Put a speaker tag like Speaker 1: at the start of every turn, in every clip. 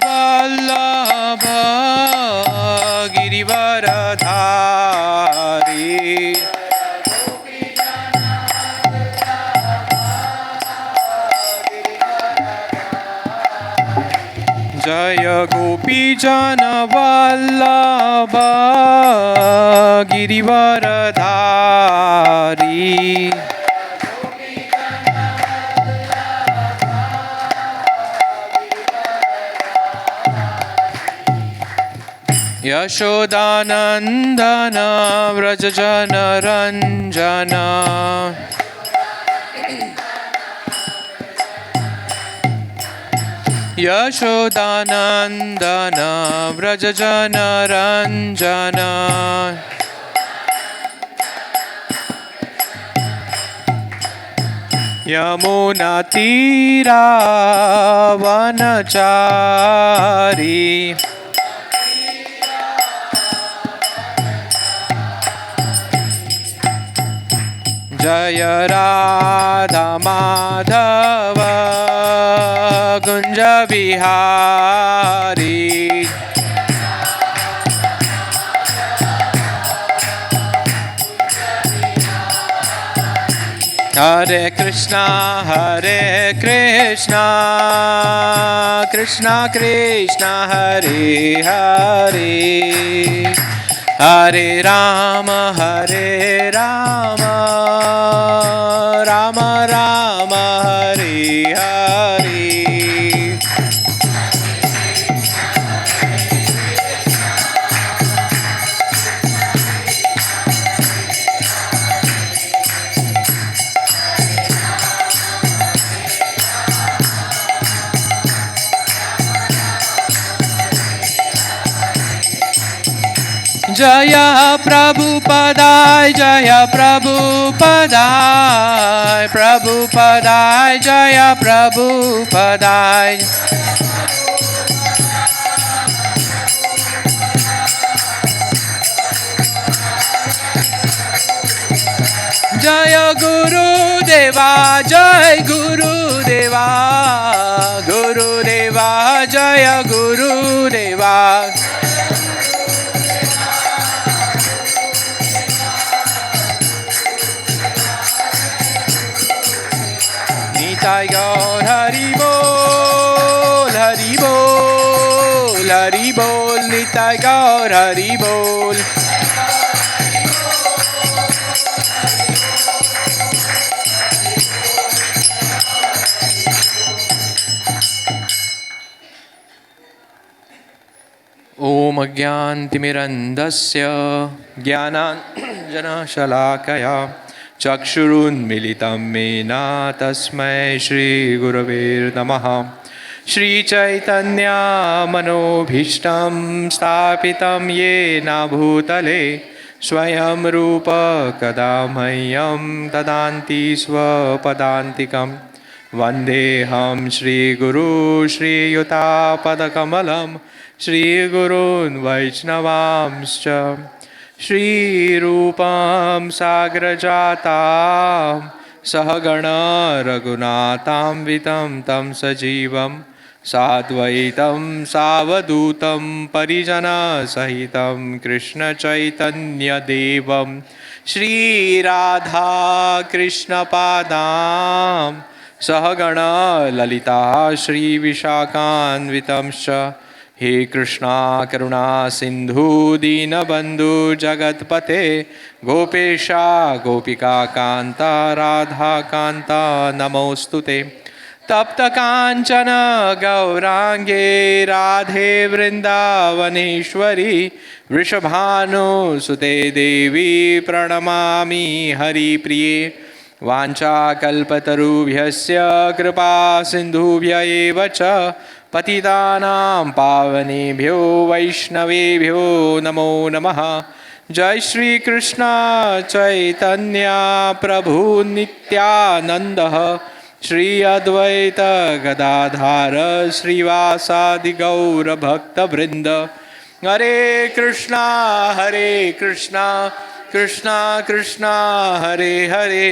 Speaker 1: वल्लभ गिरिवरधारी जय गोपीजन वल्लभ गिरिवरधारी यशोदानंदन व्रज जन रंजन यशोदानंदन व्रज जन रंजन यमुना तीरा वनचारी जय राधा माधव कुंज बिहारी हरे कृष्णा कृष्णा कृष्णा हरे हरे हरे राम राम राम हरे हरे जय प्रभुपदाय जय प्रभुपदाय प्रभुपदाय जय प्रभुपदाय जय गुरुदेवा गुरुदेवा जय गुरुदेवा निताय गौर हरि बोल निताय गौर हरि बोल ओम अज्ञानतिमिरन्धस्य ज्ञानाञ्जनशलाकया चक्षुरुन्मीलितं येन तस्मै श्रीगुरवे नमः। श्रीचैतन्यमनोभीष्टं स्थापितं येन भूतले स्वयं रूप कदा मह्यं ददाति स्वपदान्तिकं वन्देऽहं श्रीगुरु श्रीयुतापदकमलं श्रीगुरून् वैष्णवांश्च श्रीरूपं साग्रजातां सहगण रघुनाथान्वितं तं सजीवं साद्वैतं सावधूतं परिजनसहितं कृष्णचैतन्यदेवं श्रीराधा कृष्णपादां सहगण ललिता श्रीविशाखान्वितंश्च हे कृष्णा करुणा सिंधु दीनबंधु जगतपते गोपेशा गोपिका कांता राधा कांता नमोस्तुते तप्त कांचन गौरांगे राधे वृंदावनेश्वरी वृषभानुसुते देवी प्रणमामि हरिप्रिये वाञ्छाकल्पतरुभ्यस्य कृपा सिन्धुभ्य एव च पतितानां पावनेभ्यो वैष्णवेभ्यो नमो नमः। जय श्री कृष्ण चैतन्य प्रभु नित्यानंद श्री अद्वैत गदाधर श्रीवासादि गौर भक्तवृंद। हरे Krishna Krishna Krishna Hare Hare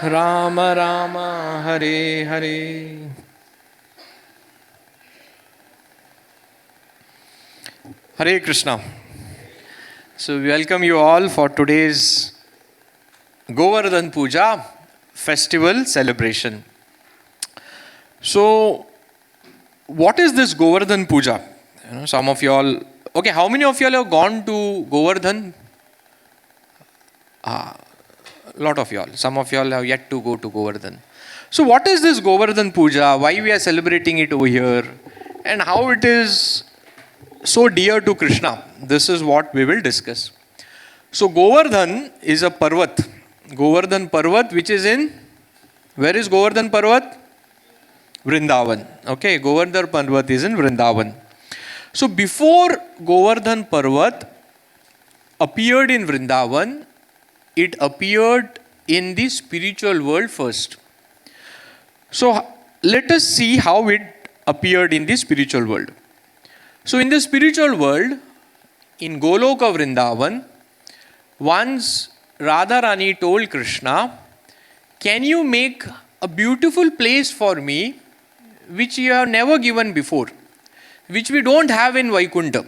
Speaker 1: Ram Ram Hare Hare. Hare Krishna. So we welcome you all for today's Govardhan Puja festival celebration. So what is this Govardhan Puja? Some of you all, okay, how many of you all have gone to Govardhan? A lot of you all. Some of you all have yet to go to Govardhan. So what is this Govardhan Puja? Why we are celebrating it over here? And how it is so dear to Krishna? This is what we will discuss. So Govardhan is a Parvat. Govardhan Parvat, which is in, where is Govardhan Parvat? Vrindavan. Okay, Govardhan Parvat is in Vrindavan. So before Govardhan Parvat appeared in Vrindavan, it appeared in the spiritual world first. So let us see how it appeared in the spiritual world. So in the spiritual world, in Goloka Vrindavan, once Radharani told Krishna, can you make a beautiful place for me which you have never given before, which we don't have in Vaikuntha?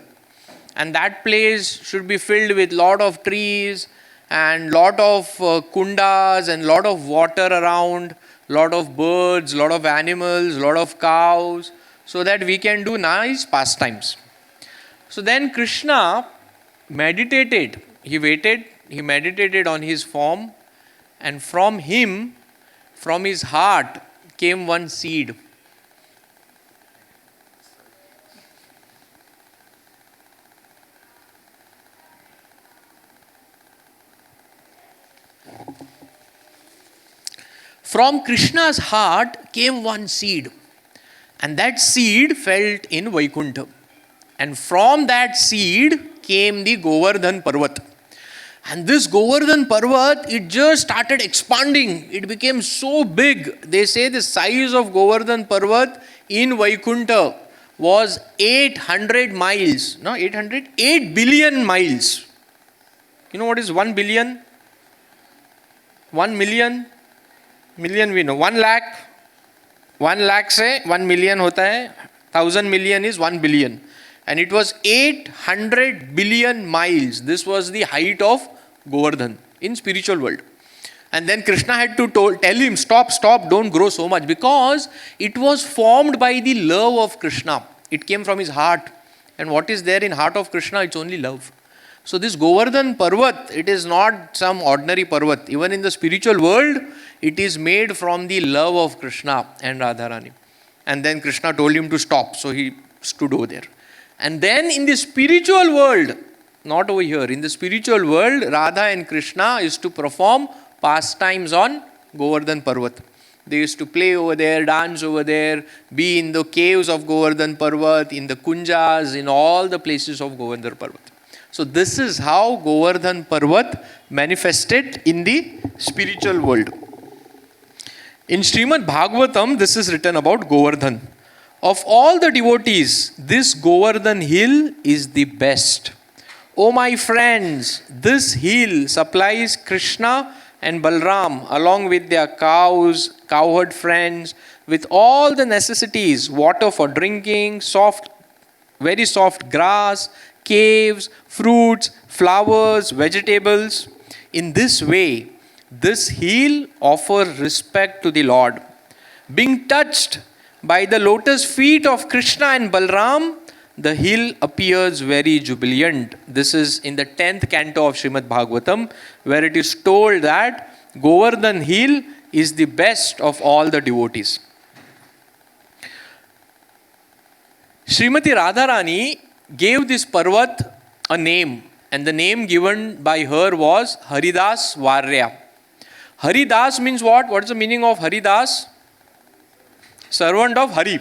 Speaker 1: And that place should be filled with lot of trees and lot of kundas and lot of water around, lot of birds, lot of animals, lot of cows, so that we can do nice pastimes. So then Krishna meditated. He waited, he meditated on his form, and from him, from his heart, came one seed. From Krishna's heart came one seed, and that seed fell in Vaikuntha. And from that seed came the Govardhan Parvat. And this Govardhan Parvat, it just started expanding. It became so big. They say the size of Govardhan Parvat in Vaikuntha was 800 miles. No, 800? 8 billion miles. You know what is 1 billion? 1 million? Million we know. 1 lakh. 1 lakh se 1 million hota hai. 1,000 million is 1 billion. And it was 800 billion miles. This was the height of Govardhan in spiritual world. And then Krishna had to tell him, stop, don't grow so much. Because it was formed by the love of Krishna. It came from his heart. And what is there in heart of Krishna? It's only love. So this Govardhan Parvat, it is not some ordinary Parvat. Even in the spiritual world, it is made from the love of Krishna and Radharani. And then Krishna told him to stop. So he stood over there. And then in the spiritual world, not over here, in the spiritual world, Radha and Krishna used to perform pastimes on Govardhan Parvat. They used to play over there, dance over there, be in the caves of Govardhan Parvat, in the kunjas, in all the places of Govardhan Parvat. So this is how Govardhan Parvat manifested in the spiritual world. In Srimad Bhagavatam, this is written about Govardhan. Of all the devotees, this Govardhan hill is the best. Oh my friends, this hill supplies Krishna and Balram along with their cows, cowherd friends, with all the necessities, water for drinking, very soft grass, caves, fruits, flowers, vegetables. In this way, this hill offers respect to the Lord. Being touched by the lotus feet of Krishna and Balram, the hill appears very jubilant. This is in the 10th canto of Srimad Bhagavatam, where it is told that Govardhan hill is the best of all the devotees. Srimati Radharani gave this Parvat a name, and the name given by her was Haridas Varya. Haridas means what? What is the meaning of Haridas? Servant of Hari.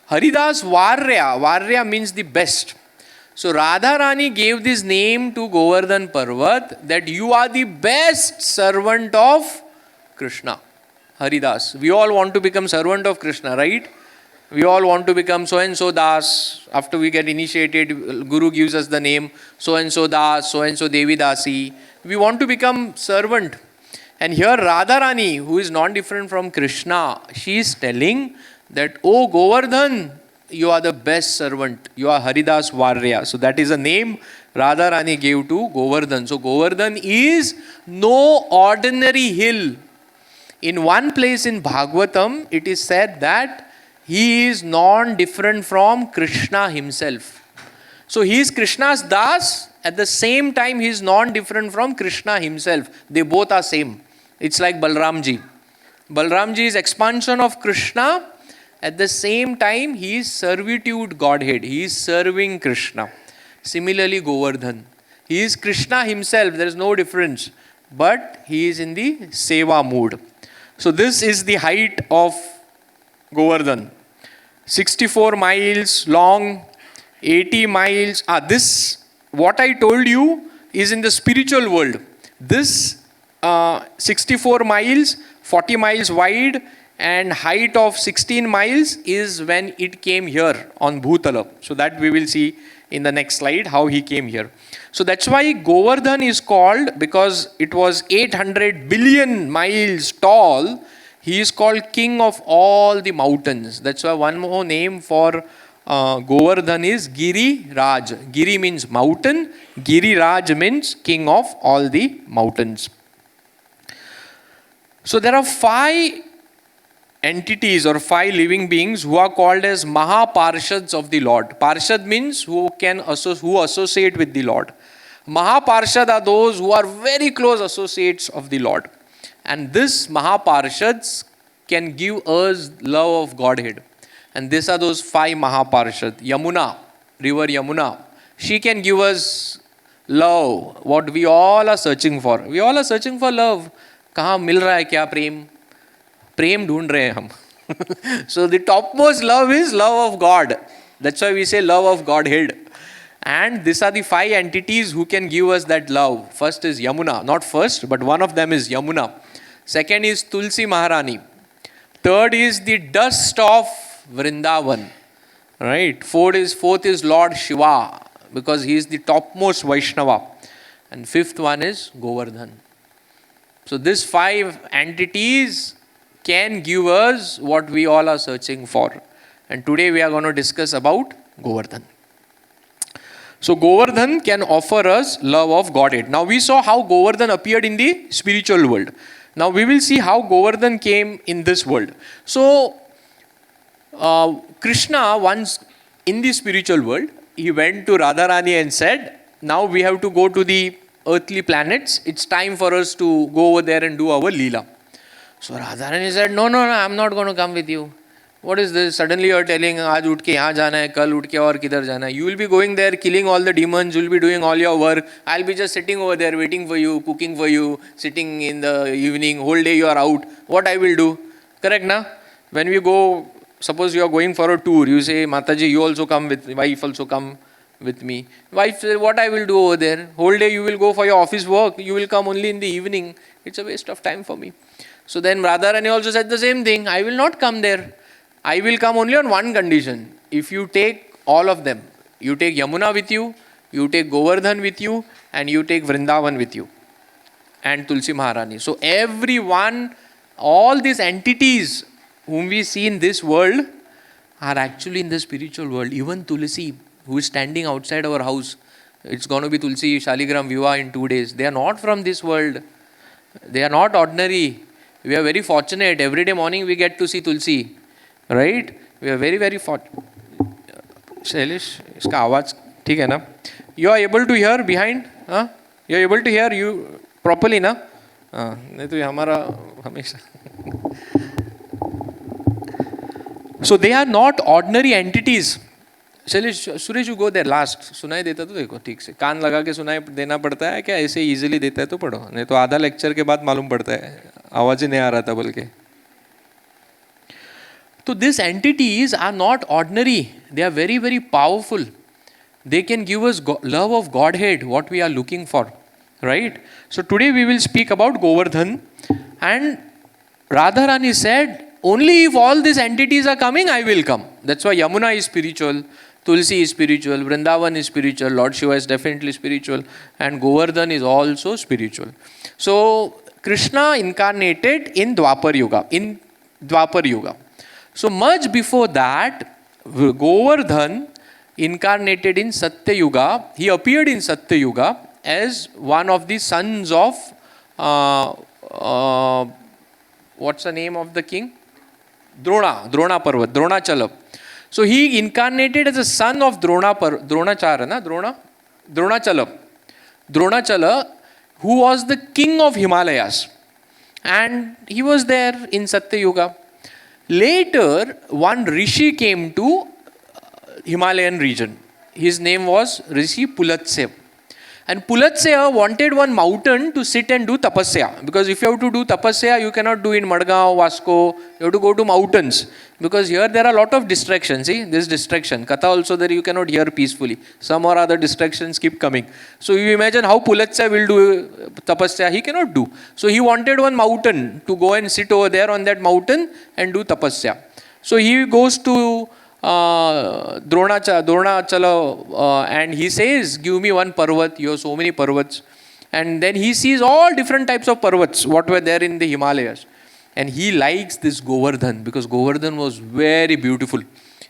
Speaker 1: Haridas Varya. Varya means the best. So Radharani gave this name to Govardhan Parvat, that you are the best servant of Krishna. Haridas. We all want to become servant of Krishna, right? We all want to become so and so Das. After we get initiated, Guru gives us the name so and so Das, so and so Devi Dasi. We want to become servant. And here Radharani, who is not different from Krishna, she is telling that, oh Govardhan, you are the best servant. You are Haridas Varya. So that is a name Radharani gave to Govardhan. So Govardhan is no ordinary hill. In one place in Bhagavatam, it is said that he is non-different from Krishna himself. So he is Krishna's Das. At the same time, he is non-different from Krishna himself. They both are same. It's like Balramji. Balramji is expansion of Krishna. At the same time, he is servitude Godhead. He is serving Krishna. Similarly, Govardhan. He is Krishna himself. There is no difference. But he is in the seva mood. So this is the height of Govardhan. 64 miles long, 80 miles. This, what I told you, is in the spiritual world. This 64 miles, 40 miles wide, and height of 16 miles is when it came here on Bhutala. So that we will see in the next slide how he came here. So that's why Govardhan is called, because it was 800 billion miles tall, he is called king of all the mountains. That's why one more name for Govardhan is Giri Raj. Giri means mountain, Giri Raj means king of all the mountains. So there are 5 entities or 5 living beings who are called as Mahaparshads of the Lord. Parshad means who associate with the Lord. Mahaparshad are those who are very close associates of the Lord. And this Mahaparshads can give us love of Godhead. And these are those 5 Mahaparshad. Yamuna, river Yamuna. She can give us love, what we all are searching for. We all are searching for love. कहाँ मिल रहा है क्या प्रेम? प्रेम ढूंढ रहे हैं हम. So the topmost love is love of God. That's why we say love of Godhead. And these are the 5 entities who can give us that love. First is Yamuna. Not first, but one of them is Yamuna. Second is Tulsi Maharani. Third is the dust of Vrindavan. Right? Fourth is Lord Shiva, because he is the topmost Vaishnava. And fifth one is Govardhan. So these 5 entities can give us what we all are searching for. And today we are going to discuss about Govardhan. So Govardhan can offer us love of Godhead. Now we saw how Govardhan appeared in the spiritual world. Now we will see how Govardhan came in this world. So Krishna once in the spiritual world, he went to Radharani and said, now we have to go to the earthly planets. It's time for us to go over there and do our Leela. So Radharani said, no, I'm not going to come with you. What is this? Suddenly you are telling, aaj uth ke yahan jana hai, kal uth ke aur kidhar jana hai. You will be going there, killing all the demons, you will be doing all your work. I'll be just sitting over there, waiting for you, cooking for you, sitting in the evening, whole day you are out. What I will do? Correct, na? When we go, suppose you are going for a tour, you say, Mataji, you also come with, wife also come with me. Wife says, what I will do over there? Whole day you will go for your office work, you will come only in the evening. It's a waste of time for me. So then Radharani also said the same thing. I will not come there. I will come only on one condition. If you take all of them, you take Yamuna with you, you take Govardhan with you, and you take Vrindavan with you, and Tulsi Maharani. So everyone, all these entities whom we see in this world are actually in the spiritual world. Even Tulsi, who is standing outside our house, it's going to be Tulsi Shaligram Viva in 2 days. They are not from this world. They are not ordinary. We are very fortunate. Every day morning we get to see Tulsi. Right? We are very, very fortunate. Shailesh, iska awaaz theek hai na? You are able to hear behind? Huh? You are able to hear you properly, na? नहीं तो हमारा हमेशा. So they are not ordinary entities. Shailesh, Suresh, you go there last. सुनाई देता तो देखो ठीक से. कान लगा के सुनाई देना पड़ता है क्या? ऐसे easily देता है तो पढ़ो. नहीं तो आधा लेक्चर के बाद मालूम पड़ता है. आवाज ही नहीं आ रहा था बोल के. So these entities are not ordinary. They are very, very powerful. They can give us love of Godhead, what we are looking for. Right? So today we will speak about Govardhan. And Radharani said, only if all these entities are coming, I will come. That's why Yamuna is spiritual, Tulsi is spiritual, Vrindavan is spiritual, Lord Shiva is definitely spiritual, and Govardhan is also spiritual. So Krishna incarnated in Dwapar Yuga. So much before that, Govardhan incarnated in Satya Yuga. He appeared in Satya Yuga as one of the sons of what's the name of the king? Drona Parvat, Dronachala. So he incarnated as a son of Dronachala, who was the king of Himalayas. And he was there in Satya Yuga. Later, one Rishi came to Himalayan region. His name was Rishi Pulatsya. And Pulatsya wanted one mountain to sit and do tapasya. Because if you have to do tapasya, you cannot do in Madgaon, Vasco. You have to go to mountains. Because here there are a lot of distractions. See, this distraction. Katha also there you cannot hear peacefully. Some or other distractions keep coming. So you imagine how Pulatsya will do tapasya. He cannot do. So he wanted one mountain to go and sit over there on that mountain and do tapasya. So he goes to Dronachala and he says, give me one parvat, you have so many parvats. And then he sees all different types of parvats, what were there in the Himalayas. And he likes this Govardhan because Govardhan was very beautiful.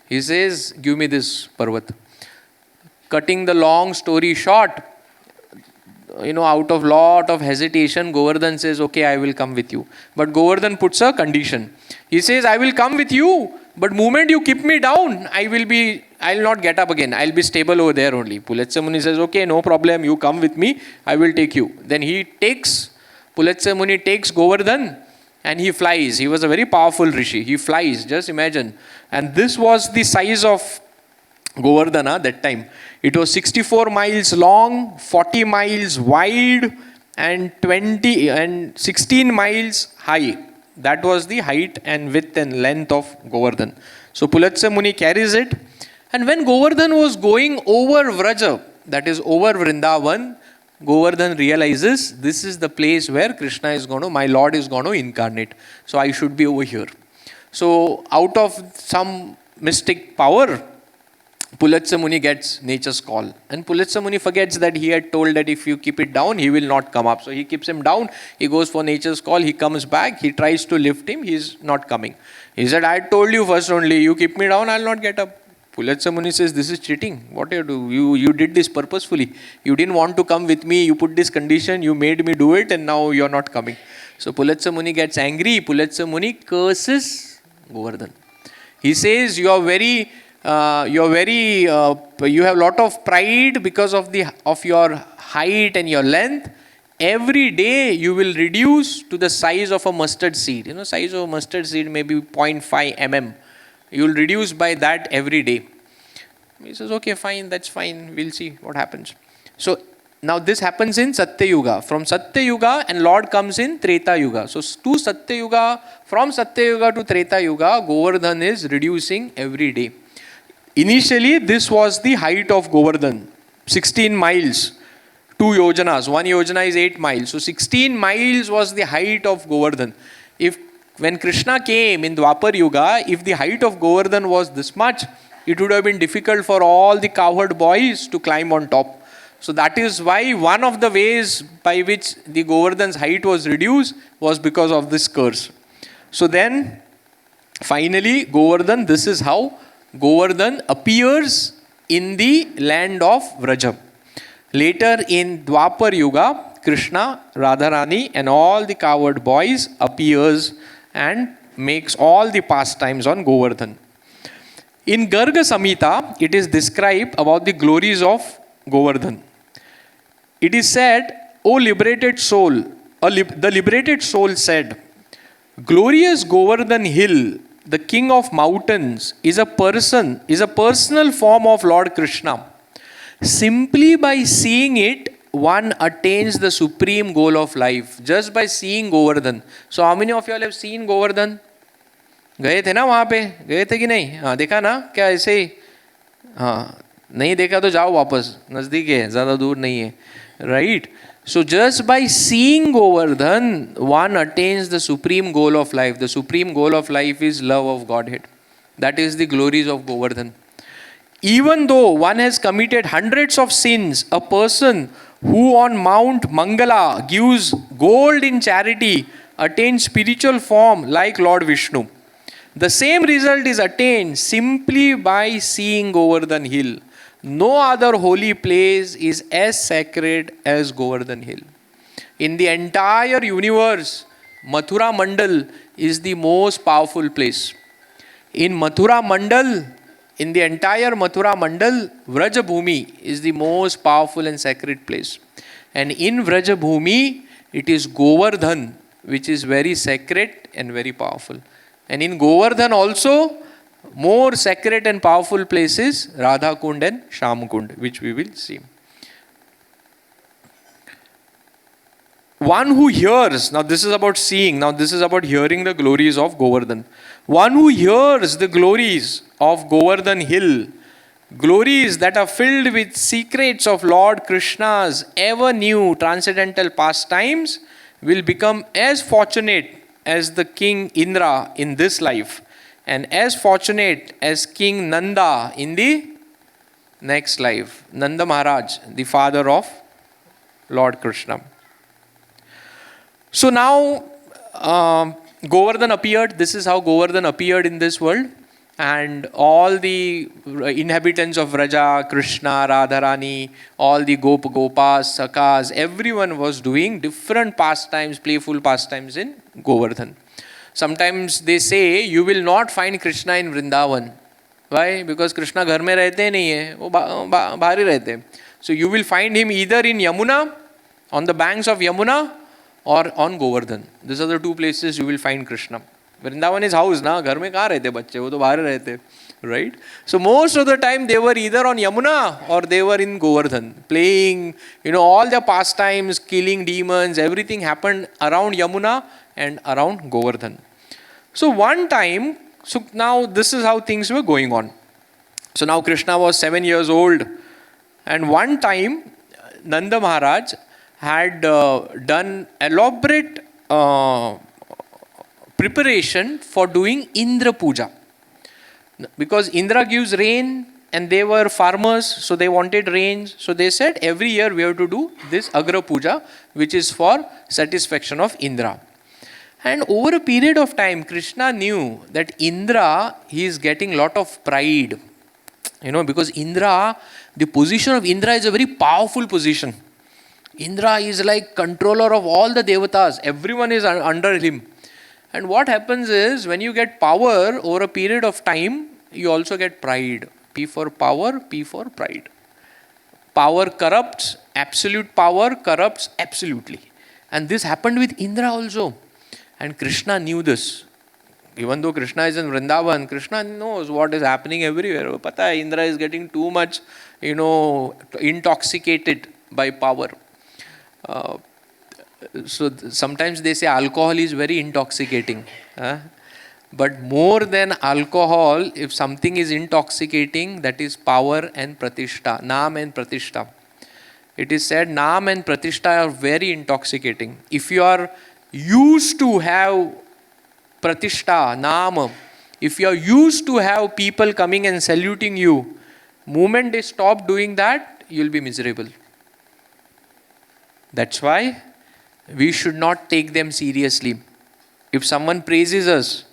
Speaker 1: He says, give me this parvat. Cutting the long story short, out of lot of hesitation, Govardhan says, okay, I will come with you. But Govardhan puts a condition. He says, I will come with you, but moment you keep me down, I'll not get up again. I'll be stable over there only. Pulatsya Muni says, okay, no problem, you come with me, I will take you. Then Pulatsya Muni takes Govardhan and he flies. He was a very powerful rishi. He flies, just imagine. And this was the size of Govardhana that time. It was 64 miles long, 40 miles wide, and 16 miles high. That was the height and width and length of Govardhan. So Pulatsya Muni carries it. And when Govardhan was going over Vraja, that is over Vrindavan, Govardhan realizes this is the place where my Lord is going to incarnate. So I should be over here. So out of some mystic power, Pulatsya Muni gets nature's call. And Pulatsya Muni forgets that he had told that if you keep it down, he will not come up. So he keeps him down. He goes for nature's call. He comes back. He tries to lift him. He is not coming. He said, I told you first only, you keep me down, I will not get up. Pulatsya Muni says, this is cheating. What do you do? You did this purposefully. You didn't want to come with me. You put this condition. You made me do it and now you are not coming. So Pulatsya Muni gets angry. Pulatsya Muni curses Govardhan. He says, you have a lot of pride because of your height and your length. Every day you will reduce to the size of a mustard seed. Size of a mustard seed may be 0.5 mm. You will reduce by that every day. He says, okay, fine, that's fine. We'll see what happens. So now this happens in Satya Yuga. From Satya Yuga and Lord comes in Treta Yuga. So to Satya Yuga, from Satya Yuga to Treta Yuga, Govardhan is reducing every day. Initially, this was the height of Govardhan, 16 miles, 2 yojanas. 1 yojana is 8 miles. So 16 miles was the height of Govardhan. When Krishna came in Dwapar Yuga, if the height of Govardhan was this much, it would have been difficult for all the cowherd boys to climb on top. So that is why one of the ways by which the Govardhan's height was reduced was because of this curse. So then, finally, Govardhan, this is how Govardhan appears in the land of Vraja. Later in Dwapar Yuga, Krishna, Radharani and all the cowherd boys appears and makes all the pastimes on Govardhan. In Garga Samhita, it is described about the glories of Govardhan. It is said, O liberated soul, the liberated soul said, glorious Govardhan hill, the king of mountains, is a personal form of Lord Krishna. Simply by seeing it, one attains the supreme goal of life. Just by seeing Govardhan. So how many of you all have seen Govardhan? गए थे ना वहाँ पे? गए थे कि नहीं? हाँ देखा ना? क्या ऐसे ही? हाँ नहीं देखा तो जाओ वापस, नज़दीक है, ज़्यादा दूर नहीं है. Right? So just by seeing Govardhan, one attains the supreme goal of life. The supreme goal of life is love of Godhead. That is the glories of Govardhan. Even though one has committed hundreds of sins, a person who on Mount Mangala gives gold in charity attains spiritual form like Lord Vishnu. The same result is attained simply by seeing Govardhan Hill. No other holy place is as sacred as Govardhan Hill. In the entire universe, Mathura Mandal is the most powerful place. In Mathura Mandal, in the entire Mathura Mandal, Vrajabhumi is the most powerful and sacred place. And in Vrajabhumi, it is Govardhan, which is very sacred and very powerful. And in Govardhan also, more sacred and powerful places, Radha Kund and Sham Kund, which we will see. One who hears, now this is about seeing, now this is about hearing the glories of Govardhan. One who hears the glories of Govardhan Hill, glories that are filled with secrets of Lord Krishna's ever new transcendental pastimes, will become as fortunate as the King Indra in this life, and as fortunate as King Nanda in the next life. Nanda Maharaj, the father of Lord Krishna. So now Govardhan appeared. This is how Govardhan appeared in this world. And all the inhabitants of Vraja, Krishna, Radharani, all the Gopas, Sakas, everyone was doing different pastimes, playful pastimes in Govardhan. Sometimes they say you will not find Krishna in Vrindavan. Why? Because Krishna घर में रहते नहीं है, वो बाहर ही रहते हैं. So you will find him either in Yamuna, on the banks of Yamuna, or on Govardhan. These are the two places you will find Krishna. Vrindavan is house ना, घर में कहाँ रहते बच्चे, वो तो बाहर रहते, right? So most of the time they were either on Yamuna or they were in Govardhan, playing, all the pastimes, killing demons, everything happened around Yamuna and around Govardhan. So one time, so now this is how things were going on. So now Krishna was 7 years old, and one time Nanda Maharaj had done elaborate preparation for doing Indra Puja. Because Indra gives rain and they were farmers, so they wanted rains. So they said every year we have to do this Agra Puja, which is for satisfaction of Indra. And over a period of time, Krishna knew that Indra, he is getting lot of pride. Because Indra, the position of Indra is a very powerful position. Indra is like controller of all the devatas. Everyone is under him. And what happens is, when you get power over a period of time, you also get pride. P for power, P for pride. Power corrupts, absolute power corrupts absolutely. And this happened with Indra also. And Krishna knew this. Even though Krishna is in Vrindavan, Krishna knows what is happening everywhere. Pata hai, Indra is getting too much, intoxicated by power. So sometimes they say alcohol is very intoxicating. But more than alcohol, if something is intoxicating, that is power and pratishta, naam and pratishta. It is said naam and pratishta are very intoxicating. If you are used to have pratishta, naam, if you are used to have people coming and saluting you, moment they stop doing that, you will be miserable. That's why we should not take them seriously. If someone praises us,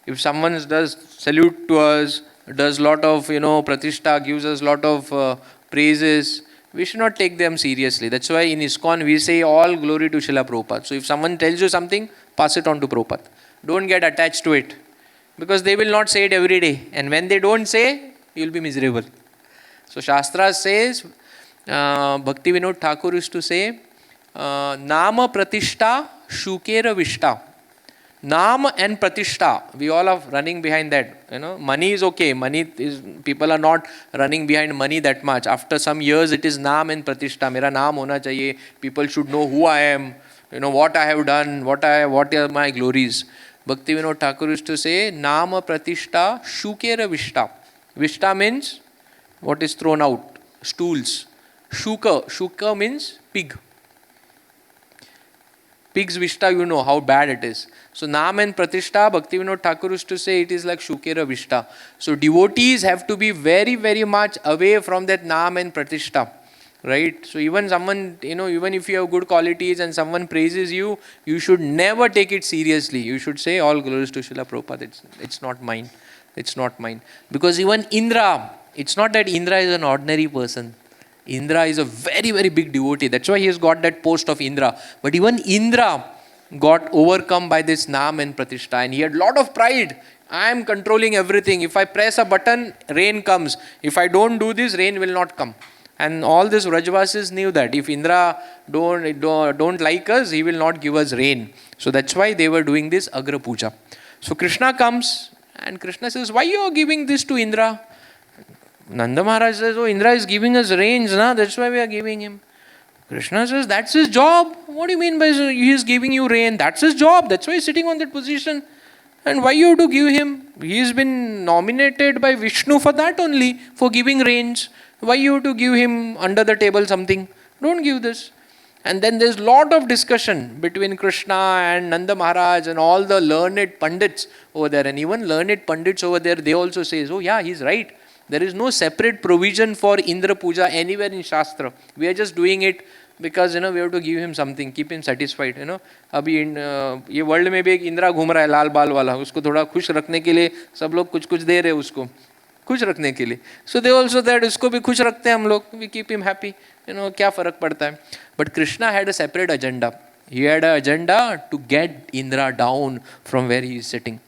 Speaker 1: if someone does salute to us, does lot of, pratishta, gives us lot of praises, we should not take them seriously. That's why in ISKCON we say all glory to Srila Prabhupada. So if someone tells you something, pass it on to Prabhupada. Don't get attached to it. Because they will not say it every day. And when they don't say, you will be miserable. So Shastra says, Bhakti Vinod Thakur used to say, Nama Pratishta Shukera Vishta. Naam and Pratishta, we all are running behind that. Money is okay. People are not running behind money that much. After some years, it is Naam and Pratishta. Mera naam hona chahiye. People should know who I am. What I have done. What are my glories. Bhakti Vinod Thakur used to say, Nama Pratishta Shukera Vishta. Vishta means what is thrown out. Stools. Shuka means pig. Pig's Vishta, you know how bad it is. So Naam and Pratishta, Bhakti Vinod Thakur used to say it is like Shukera Vishta. So devotees have to be very, very much away from that Naam and Pratishta. right? So even someone, even if you have good qualities and someone praises you, you should never take it seriously. You should say, all glories to Srila Prabhupada, it's not mine. It's not mine. Because even Indra, it's not that Indra is an ordinary person. Indra is a very, very big devotee. That's why he has got that post of Indra. But even Indra got overcome by this Nam and Pratishta, and he had a lot of pride. I am controlling everything. If I press a button, rain comes. If I don't do this, rain will not come. And all these Vrajvasis knew that. If Indra don't like us, he will not give us rain. So that's why they were doing this Agra Puja. So Krishna comes, and Krishna says, why you are giving this to Indra? Nanda Maharaj says, oh, Indra is giving us rains, that's why we are giving him. Krishna says, that's his job. What do you mean by he is giving you rain? That's his job. That's why he's sitting on that position. And why you have to give him? He has been nominated by Vishnu for that only, for giving rains. Why you have to give him under the table something? Don't give this. And then there's lot of discussion between Krishna and Nanda Maharaj and all the learned Pandits over there. And even learned Pandits over there, they also say, oh yeah, he's right. There is no separate provision for Indra Puja anywhere in Shastra. We are just doing it because we have to give him something, keep him satisfied. अभी ये world में भी एक इंदिरा घूम रहा है लाल बाल वाला, उसको थोड़ा खुश रखने के लिए सब लोग कुछ कुछ दे रहे हैं उसको खुश रखने के लिए. So they also that उसको भी खुश रखते हैं हम लोग. We keep him happy. क्या फर्क पड़ता है. But Krishna had a separate agenda. He had an agenda to get Indra down from where he is sitting.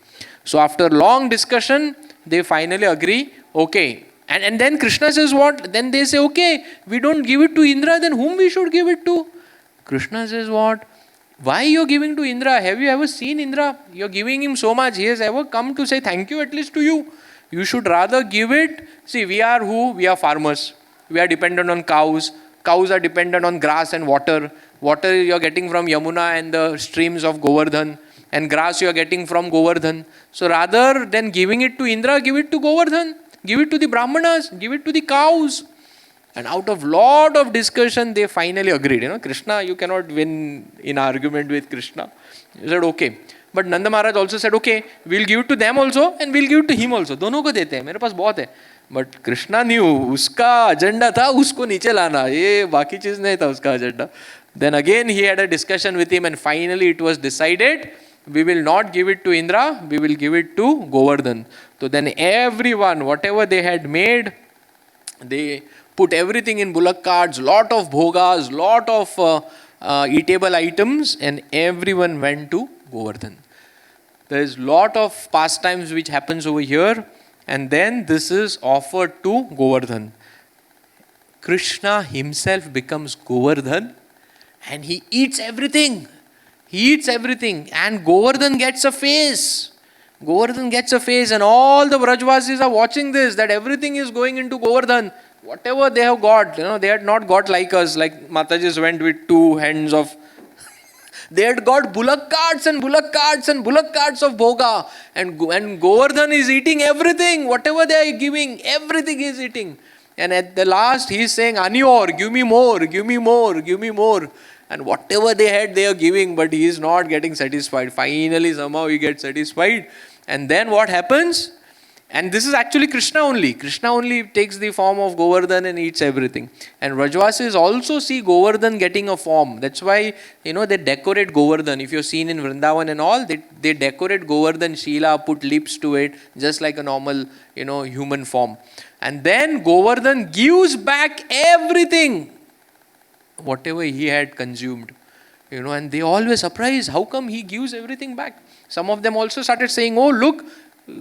Speaker 1: So after long discussion, they finally agree. Okay. And then Krishna says what? Then they say, okay, we don't give it to Indra, then whom we should give it to? Krishna says what? Why you are giving to Indra? Have you ever seen Indra? You are giving him so much. He has ever come to say thank you at least to you. You should rather give it. See, we are who? We are farmers. We are dependent on cows. Cows are dependent on grass and water. Water you are getting from Yamuna and the streams of Govardhan. And grass you are getting from Govardhan. So rather than giving it to Indra, give it to Govardhan. Give it to the Brahmanas. Give it to the cows. And out of lot of discussion, they finally agreed. Krishna, you cannot win in argument with Krishna. He said, okay. But Nanda Maharaj also said, okay, we'll give it to them also and we'll give it to him also. दोनों को देते हैं, मेरे पास बहुत है. But Krishna knew, उसका agenda था उसको नीचे लाना. ये बाकी चीज नहीं था उसका agenda. Then again he had a discussion with him and finally it was decided, we will not give it to Indra, we will give it to Govardhan. So then everyone, whatever they had made, they put everything in bullock carts, lot of bhogas, lot of eatable items, and everyone went to Govardhan. There is lot of pastimes which happens over here, and then this is offered to Govardhan. Krishna himself becomes Govardhan and he eats everything. He eats everything and Govardhan gets a face. Govardhan gets a face and all the Vrajvasis are watching this, that everything is going into Govardhan. Whatever they have got, they had not got like us, like Mataji's went with 2 hands of... They had got bullock carts and bullock carts and bullock carts of bhoga. And Govardhan is eating everything. Whatever they are giving, everything he is eating. And at the last, he is saying, Anior, give me more, give me more, give me more. And whatever they had, they are giving, but he is not getting satisfied. Finally, somehow he gets satisfied. And then what happens? And this is actually Krishna only. Krishna only takes the form of Govardhan and eats everything. And Vrajvasis also see Govardhan getting a form. That's why, they decorate Govardhan. If you've seen in Vrindavan and all, they decorate Govardhan Sheela, put lips to it, just like a normal, human form. And then Govardhan gives back everything, whatever he had consumed. And they always surprised, how come he gives everything back? Some of them also started saying, oh, look,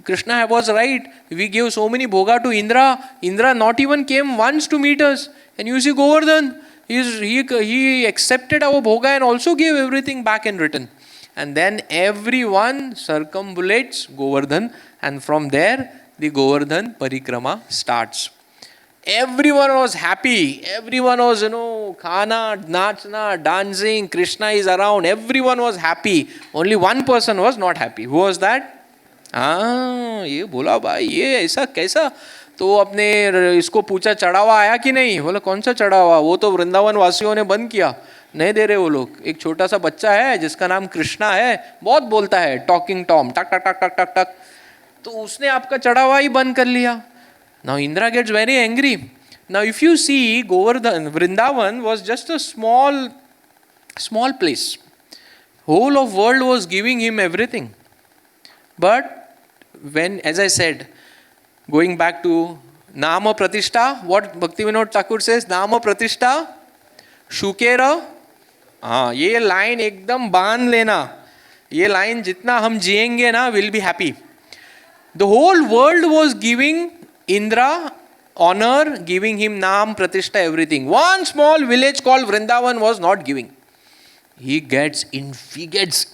Speaker 1: Krishna was right. We gave so many bhoga to Indra. Indra not even came once to meet us. And you see Govardhan, he accepted our bhoga and also gave everything back in return. And then everyone circumambulates Govardhan, and from there the Govardhan Parikrama starts. Everyone was happy. Everyone was, khana, nachna, dancing. Krishna is around. Everyone was happy. Only one person was not happy. Who was that? ये बोला भाई ये ऐसा कैसा. तो अपने इसको पूछा चढ़ावा आया कि नहीं. बोला कौन सा चढ़ावा, वो तो वृंदावन वासियों ने बंद किया, नहीं दे रहे वो लोग. एक छोटा सा बच्चा है जिसका नाम कृष्णा है, बहुत बोलता है, टॉकिंग टॉम, टक टक टक टक टक टक, तो उसने आपका चढ़ावा ही बंद कर लिया. Now Indra gets very angry. Now, if you see, Govardhan, Vrindavan was just a small place. Whole of world was giving him everything. But when, as I said, going back to Nama Pratishta, what Bhaktivinoda Thakur says, Nama Pratishta, Shukera, ये line एकदम बांध लेना, ये line जितना हम जिएंगे ना, will be happy. The whole world was giving Indra honor, giving him Naam, Pratishta, everything. One small village called Vrindavan was not giving. He gets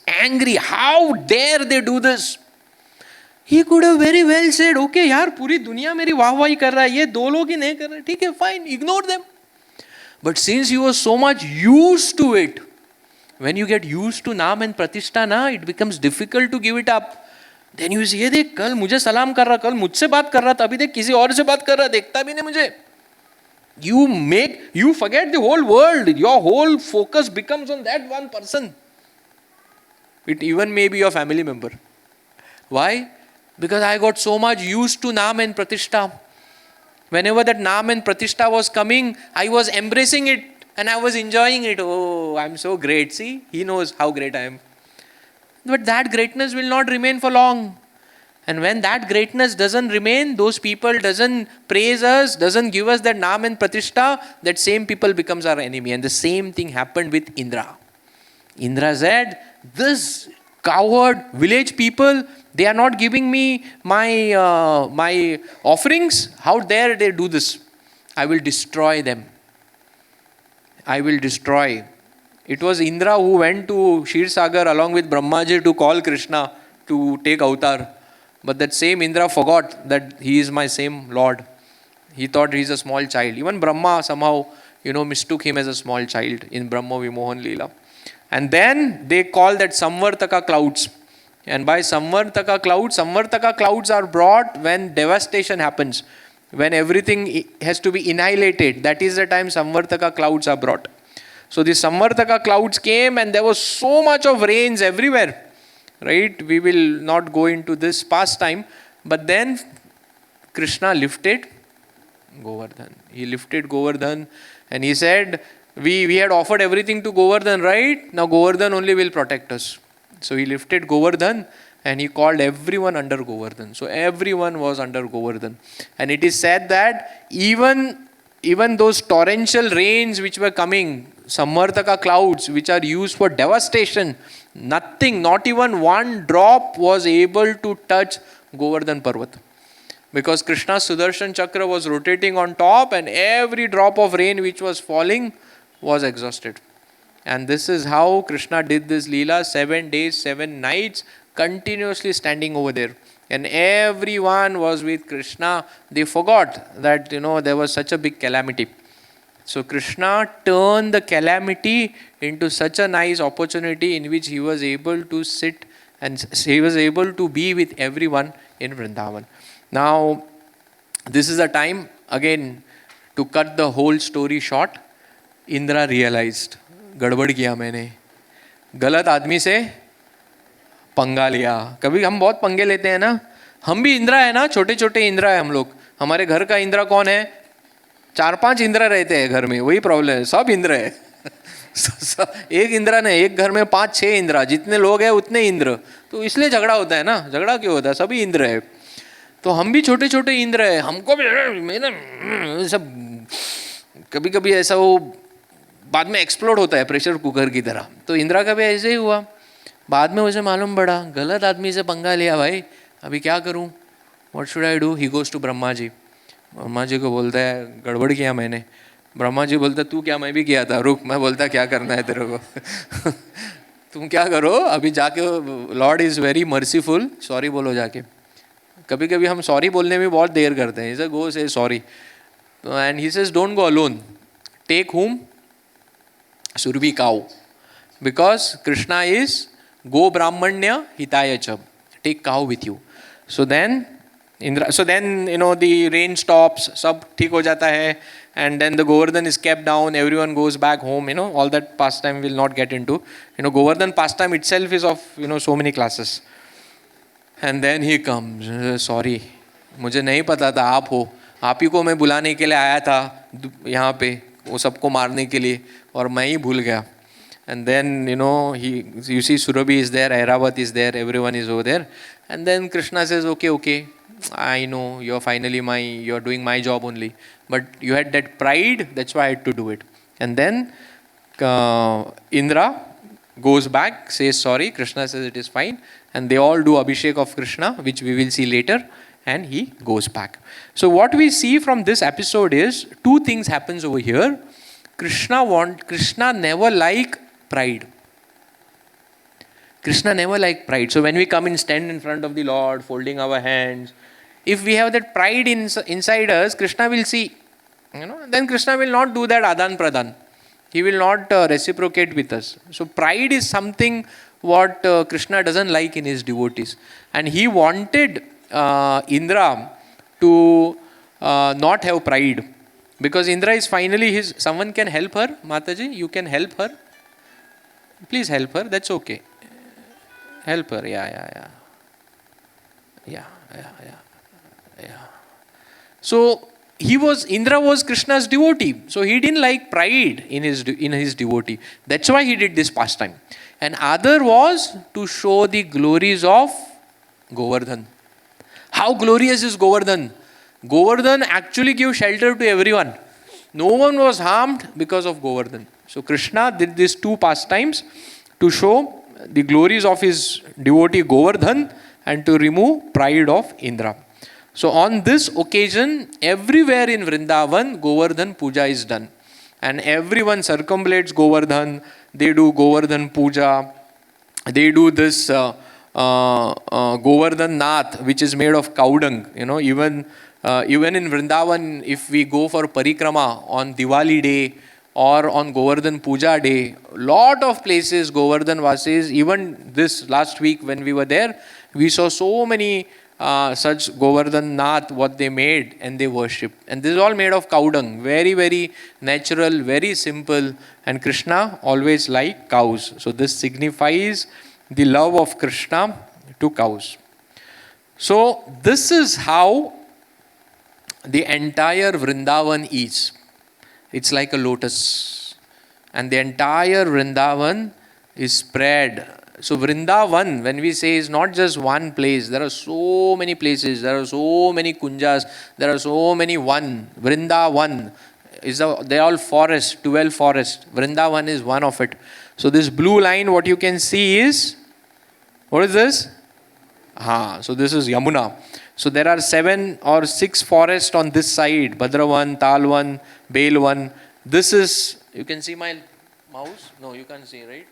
Speaker 1: angry. How dare they do this? He could have very well said, okay यार पूरी दुनिया मेरी वाहवाही कर रहा है, ये दो लोग ही नहीं कर रहे, ठीक है, fine, ignore them. But since he was so much used to it, when you get used to Naam and Pratishta na, it becomes difficult to give it up. Then you say, ये देख कल मुझे सलाम कर रहा, कल मुझसे बात कर रहा था, अभी देख किसी और से बात कर रहा, देखता भी नहीं मुझे. You forget the whole world. Your whole focus becomes on that one person. It even may be your family member. Why? Because I got so much used to Naam and Pratishta. Whenever that Naam and Pratishta was coming, I was embracing it and I was enjoying it. Oh, I'm so great. See, he knows how great I am. But that greatness will not remain for long. And when that greatness doesn't remain, those people doesn't praise us, doesn't give us that Naam and Pratishta, that same people becomes our enemy. And the same thing happened with Indra. Indra said, this coward village people, they are not giving me my offerings. How dare they do this? I will destroy them. I will destroy. It was Indra who went to Shir Sagar along with Brahmaji to call Krishna to take avatar. But that same Indra forgot that he is my same Lord. He thought he is a small child. Even Brahma somehow, mistook him as a small child in Brahma Vimohan Leela. And then they call that Samvartaka clouds. And by Samvartaka clouds are brought when devastation happens. When everything has to be annihilated. That is the time Samvartaka clouds are brought. So the Samvartaka clouds came and there was so much of rains everywhere. Right? We will not go into this pastime. But then Krishna lifted Govardhan. He lifted Govardhan and he said, we had offered everything to Govardhan, right? Now Govardhan only will protect us. So he lifted Govardhan and he called everyone under Govardhan. So everyone was under Govardhan. And it is said that even those torrential rains which were coming, Samvartaka clouds which are used for devastation, nothing, not even one drop was able to touch Govardhan Parvat. Because Krishna's Sudarshan Chakra was rotating on top and every drop of rain which was falling was exhausted. And this is how Krishna did this Leela, 7 days, 7 nights, continuously standing over there. And everyone was with Krishna. They forgot that, there was such a big calamity. So Krishna turned the calamity into such a nice opportunity in which he was able to sit and he was able to be with everyone in Vrindavan. Now, this is a time, again, to cut the whole story short. Indra realized, गड़बड़ किया मैंने, गलत आदमी से पंगा लिया. कभी हम बहुत पंगे लेते हैं ना, हम भी इंद्रा है ना, छोटे छोटे इंद्रा है हम लोग. हमारे घर का इंद्रा कौन है? 4-5 इंद्रा रहते हैं घर में, वही प्रॉब्लम है, सब इंद्र है. एक इंद्रा नहीं, एक घर में 5-6 इंद्रा, जितने लोग हैं उतने इंद्र. तो इसलिए झगड़ा होता है ना. झगड़ा क्यों होता है? सभी इंद्र है. तो हम भी छोटे छोटे इंद्र है. हमको भी सब कभी कभी ऐसा वो बाद में एक्सप्लोड होता है प्रेशर कुकर की तरह. तो इंद्रा का भी ऐसे ही हुआ. बाद में उसे मालूम पड़ा, गलत आदमी से पंगा लिया भाई, अभी क्या करूं, what should I do. He goes to Brahma ji. Brahma ji को बोलता है गड़बड़ किया मैंने. ब्रह्मा जी बोलता तू क्या, मैं भी किया था, रुक. मैं बोलता क्या करना है तेरे को. तुम क्या करो अभी जाके, Lord is very merciful, sorry बोलो जाके. कभी कभी हम सॉरी बोलने में बहुत देर करते हैं. Go say sorry. And he says don't go alone, take him, Surbi cow, because Krishna is go brahmanya hitaya cha, take cow with you. So then the rain stops, sab ठीक हो जाता है, and then the Govardhan is kept down, everyone goes back home. All that pastime will not get into. Govardhan pastime itself is of so many classes. And then he comes, sorry, मुझे नहीं पता था आप हो. आप ही को मैं बुलाने के लिए आया था यहाँ पे, वो सबको मारने के लिए, और मैं ही भूल गया. And then, you see Surabhi is there, Airavat is there, everyone is over there. And then Krishna says, okay, I know, you're doing my job only. But you had that pride, that's why I had to do it. And then Indra goes back, says sorry, Krishna says it is fine. And they all do Abhishek of Krishna, which we will see later. And he goes back. So what we see from this episode is, two things happens over here. Krishna never liked pride. Krishna never liked pride. So when we come and stand in front of the Lord, folding our hands, if we have that pride inside us, Krishna will see, then Krishna will not do that adan pradan. He will not reciprocate with us. So pride is something what Krishna doesn't like in his devotees. And he wanted Indra to not have pride. Because Indra is finally someone can help her. Mataji, you can help her. Please help her, that's okay. Help her, yeah. So Indra was Krishna's devotee. So he didn't like pride in his devotee. That's why he did this pastime. And other was to show the glories of Govardhan. How glorious is Govardhan? Govardhan actually gives shelter to everyone. No one was harmed because of Govardhan. So Krishna did these two pastimes to show the glories of his devotee Govardhan and to remove pride of Indra. So on this occasion, everywhere in Vrindavan, Govardhan Puja is done. And everyone circumambulates Govardhan. They do Govardhan Puja. They do this Govardhan Nath, which is made of cow dung. Even in Vrindavan, if we go for Parikrama on Diwali day or on Govardhan Puja day, lot of places Govardhan Vasis, even this last week when we were there, we saw so many such Govardhan Nath, what they made and they worship. And this is all made of cow dung, very, very natural, very simple. And Krishna always liked cows. So this signifies the love of Krishna to cows. So this is how the entire Vrindavan is. It's like a lotus. And the entire Vrindavan is spread. So Vrindavan, when we say, is not just one place. There are so many places. There are so many kunjas. There are so many one. Vrindavan, they are all forests, 12 forests. Vrindavan is one of it. So this blue line, what you can see is, what is this? So this is Yamuna. So there are 7 or 6 forests on this side. Bhadravan, Talvan, Belvan. This is, you can see my mouse? No, you can't see, right?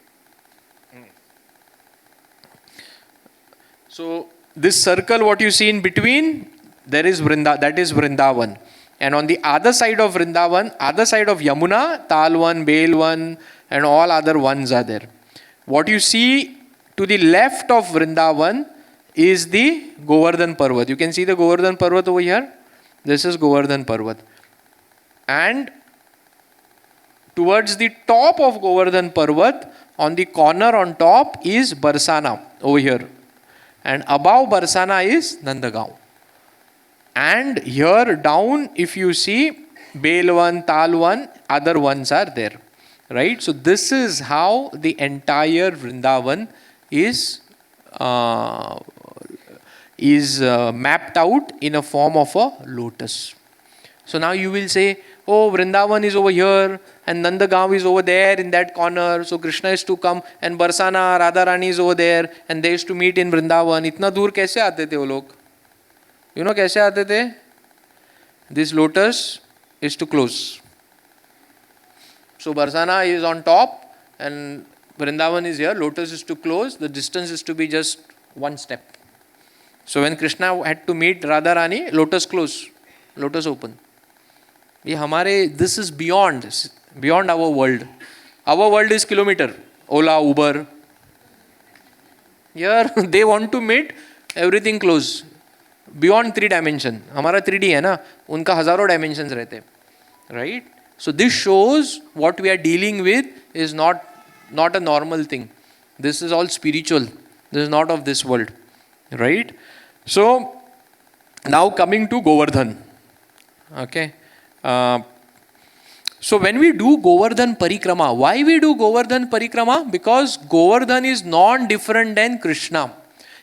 Speaker 1: So this circle, what you see in between, that is Vrindavan. And on the other side of Vrindavan, other side of Yamuna, Talvan, Belvan, and all other ones are there. What you see to the left of Vrindavan is the Govardhan Parvat. You can see the Govardhan Parvat over here. This is Govardhan Parvat. And towards the top of Govardhan Parvat, on the corner on top is Barsana over here. And above Barsana is Nandagaon. And here down, if you see, Belvan, Talvan, other ones are there. Right? So this is how the entire Vrindavan is mapped out in a form of a lotus. So now you will say, oh, Vrindavan is over here and Nandagaon is over there in that corner. So Krishna is to come and Barsana, Radharani is over there and they used to meet in Vrindavan. Itna dur kaise aate the wo log? You know kaise aate the? This lotus is to close. So Barsana is on top and Vrindavan is here. Lotus is to close. The distance is to be just one step. So when Krishna had to meet Radharani, lotus close, lotus open. This is beyond our world. Our world is kilometer. Ola, Uber. Here they want to meet, everything close. Beyond 3 dimension. हमारा 3D है ना, उनका हजारों dimensions रहते, right? So this shows what we are dealing with is not a normal thing. This is all spiritual. This is not of this world, right? So now coming to Govardhan. Okay. Uh, so when we do Govardhan Parikrama, why we do Govardhan Parikrama? Because Govardhan is non-different than Krishna.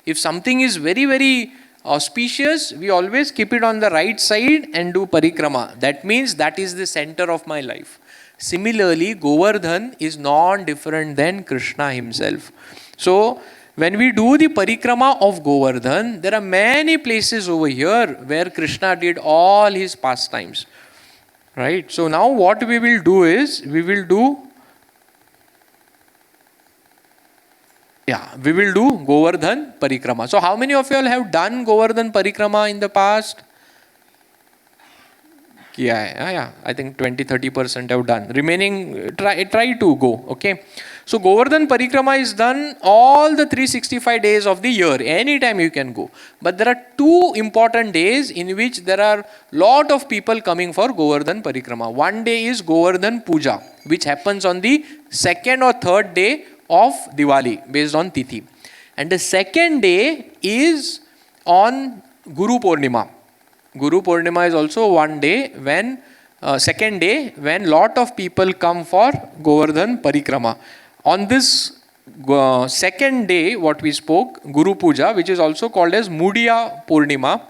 Speaker 1: If something is very, very auspicious, we always keep it on the right side and do Parikrama. That means that is the center of my life. Similarly, Govardhan is non-different than Krishna himself. So, when we do the Parikrama of Govardhan, there are many places over here where Krishna did all his pastimes. Right? So, now what we will do is, we will do Govardhan Parikrama. So, how many of you all have done Govardhan Parikrama in the past? Yeah, I think 20-30% have done. Remaining, try to go. Okay. So Govardhan Parikrama is done all the 365 days of the year. Anytime you can go. But there are two important days in which there are lot of people coming for Govardhan Parikrama. One day is Govardhan Puja, which happens on the second or third day of Diwali based on Tithi. And the second day is on Guru Purnima. Guru Purnima is also one day when, second day when lot of people come for Govardhan Parikrama. On this second day, what we spoke, Guru Puja, which is also called as Mudiya Purnima,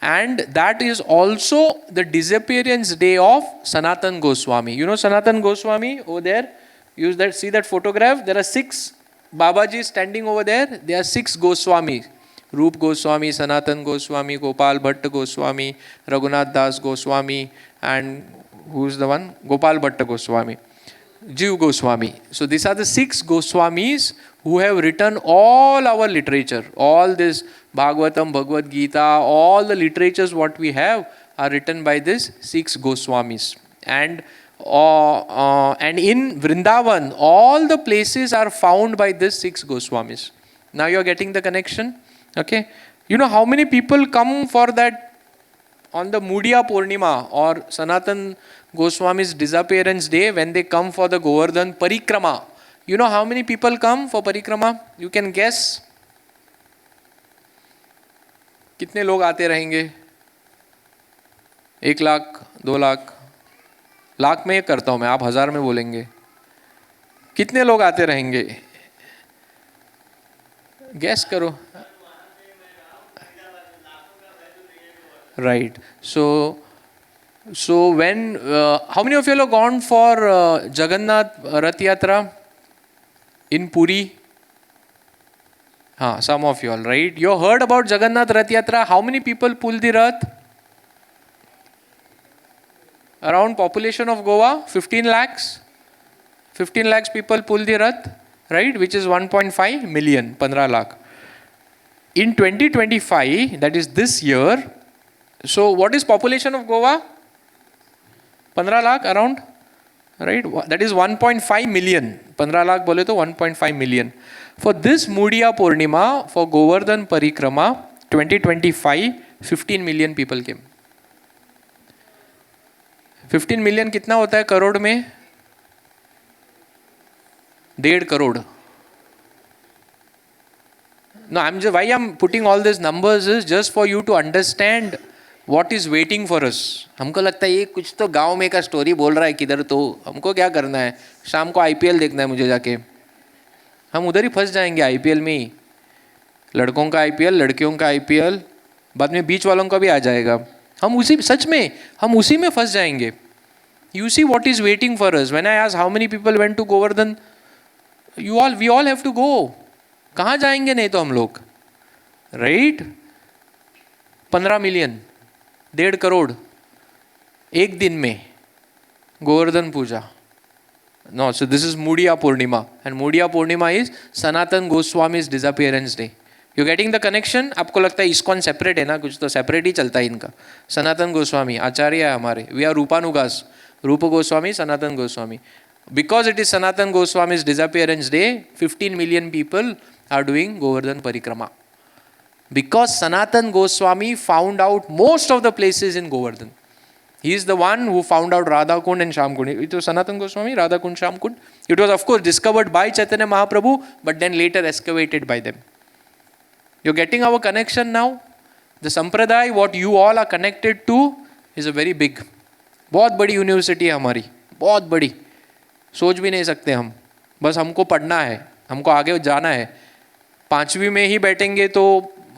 Speaker 1: and that is also the disappearance day of Sanatan Goswami. You know Sanatan Goswami over there? See that photograph? There are 6 Babaji standing over there. There are 6 Goswamis. Rup Goswami, Sanatan Goswami, Gopal Bhatta Goswami, Raghunath Das Goswami, and who's the one? Gopal Bhatta Goswami, Jiv Goswami. So these are the 6 Goswamis who have written all our literature. All this Bhagavatam, Bhagavad Gita, all the literatures what we have are written by these 6 Goswamis. And in Vrindavan, all the places are found by these 6 Goswamis. Now you are getting the connection? Okay, you know how many people come for that on the Mudiya Purnima or Sanatan Goswami's disappearance day when they come for the Govardhan Parikrama? You know how many people come for Parikrama? You can guess. कितने लोग आते रहेंगे? 1 लाख, 2 लाख, लाख में करता हूँ मैं, आप 1000 में बोलेंगे. कितने लोग आते रहेंगे? गैस करो. Right. So when, how many of you have gone for Jagannath Rath Yatra in Puri? Some of you all, right? You heard about Jagannath Rath Yatra. How many people pull the Rath? Around population of Goa, 15 lakhs. 15 lakhs people pull the Rath, right? Which is 1.5 million, 15 lakh. In 2025, that is this year, so what is population of Goa? 15 lakh around, right? That is 1.5 million. 15 lakh bole to 1.5 million. For this Mudiya Purnima, for Govardhan Parikrama, 2025, 15 million people came. 15 million कितना होता है करोड़ में? 1.5 crore. No, why I'm putting all these numbers is just for you to understand what is waiting for us. हमको लगता है ये कुछ तो गांव में का स्टोरी बोल रहा है किधर, तो हमको क्या करना है? शाम को IPL देखना है मुझे जाके. हम उधर ही फंस जाएंगे IPL में ही. लड़कों का IPL, लड़कियों का IPL, बाद में बीच वालों का भी आ जाएगा. हम उसी में फंस जाएंगे. You see what is waiting for us. When I ask how many people went to Govardhan, we all have to go. कहाँ जाएंगे नहीं तो हम लोग, right? 15 million, 1.5 crore, एक दिन में Govardhan Puja. No, so this is Mudiya Purnima, and Mudiya Purnima is Sanatan Goswami's disappearance day. You getting the connection? आपको लगता है ISKCON separate है ना, कुछ तो separate ही चलता है इनका. Sanatan Goswami आचार्य है हमारे. We are Rupanugas, Rupa Goswami, Sanatan Goswami. Because it is Sanatan Goswami's disappearance day, 15 million people are doing Govardhan Parikrama. Because Sanatan Goswami found out most of the places in Govardhan. He is the one who found out Radha Kund and Sham Kund. It was Sanatan Goswami, Radha Kund, Sham Kund. It was of course discovered by Chaitanya Mahaprabhu, but then later excavated by them. You're getting our connection now? The Sampradaya, what you all are connected to, is a very big, बहुत बड़ी university है हमारी, बहुत बड़ी, सोच भी नहीं सकते हम। बस हमको पढ़ना है, हमको आगे जाना है। 5वीं में ही बैठेंगे तो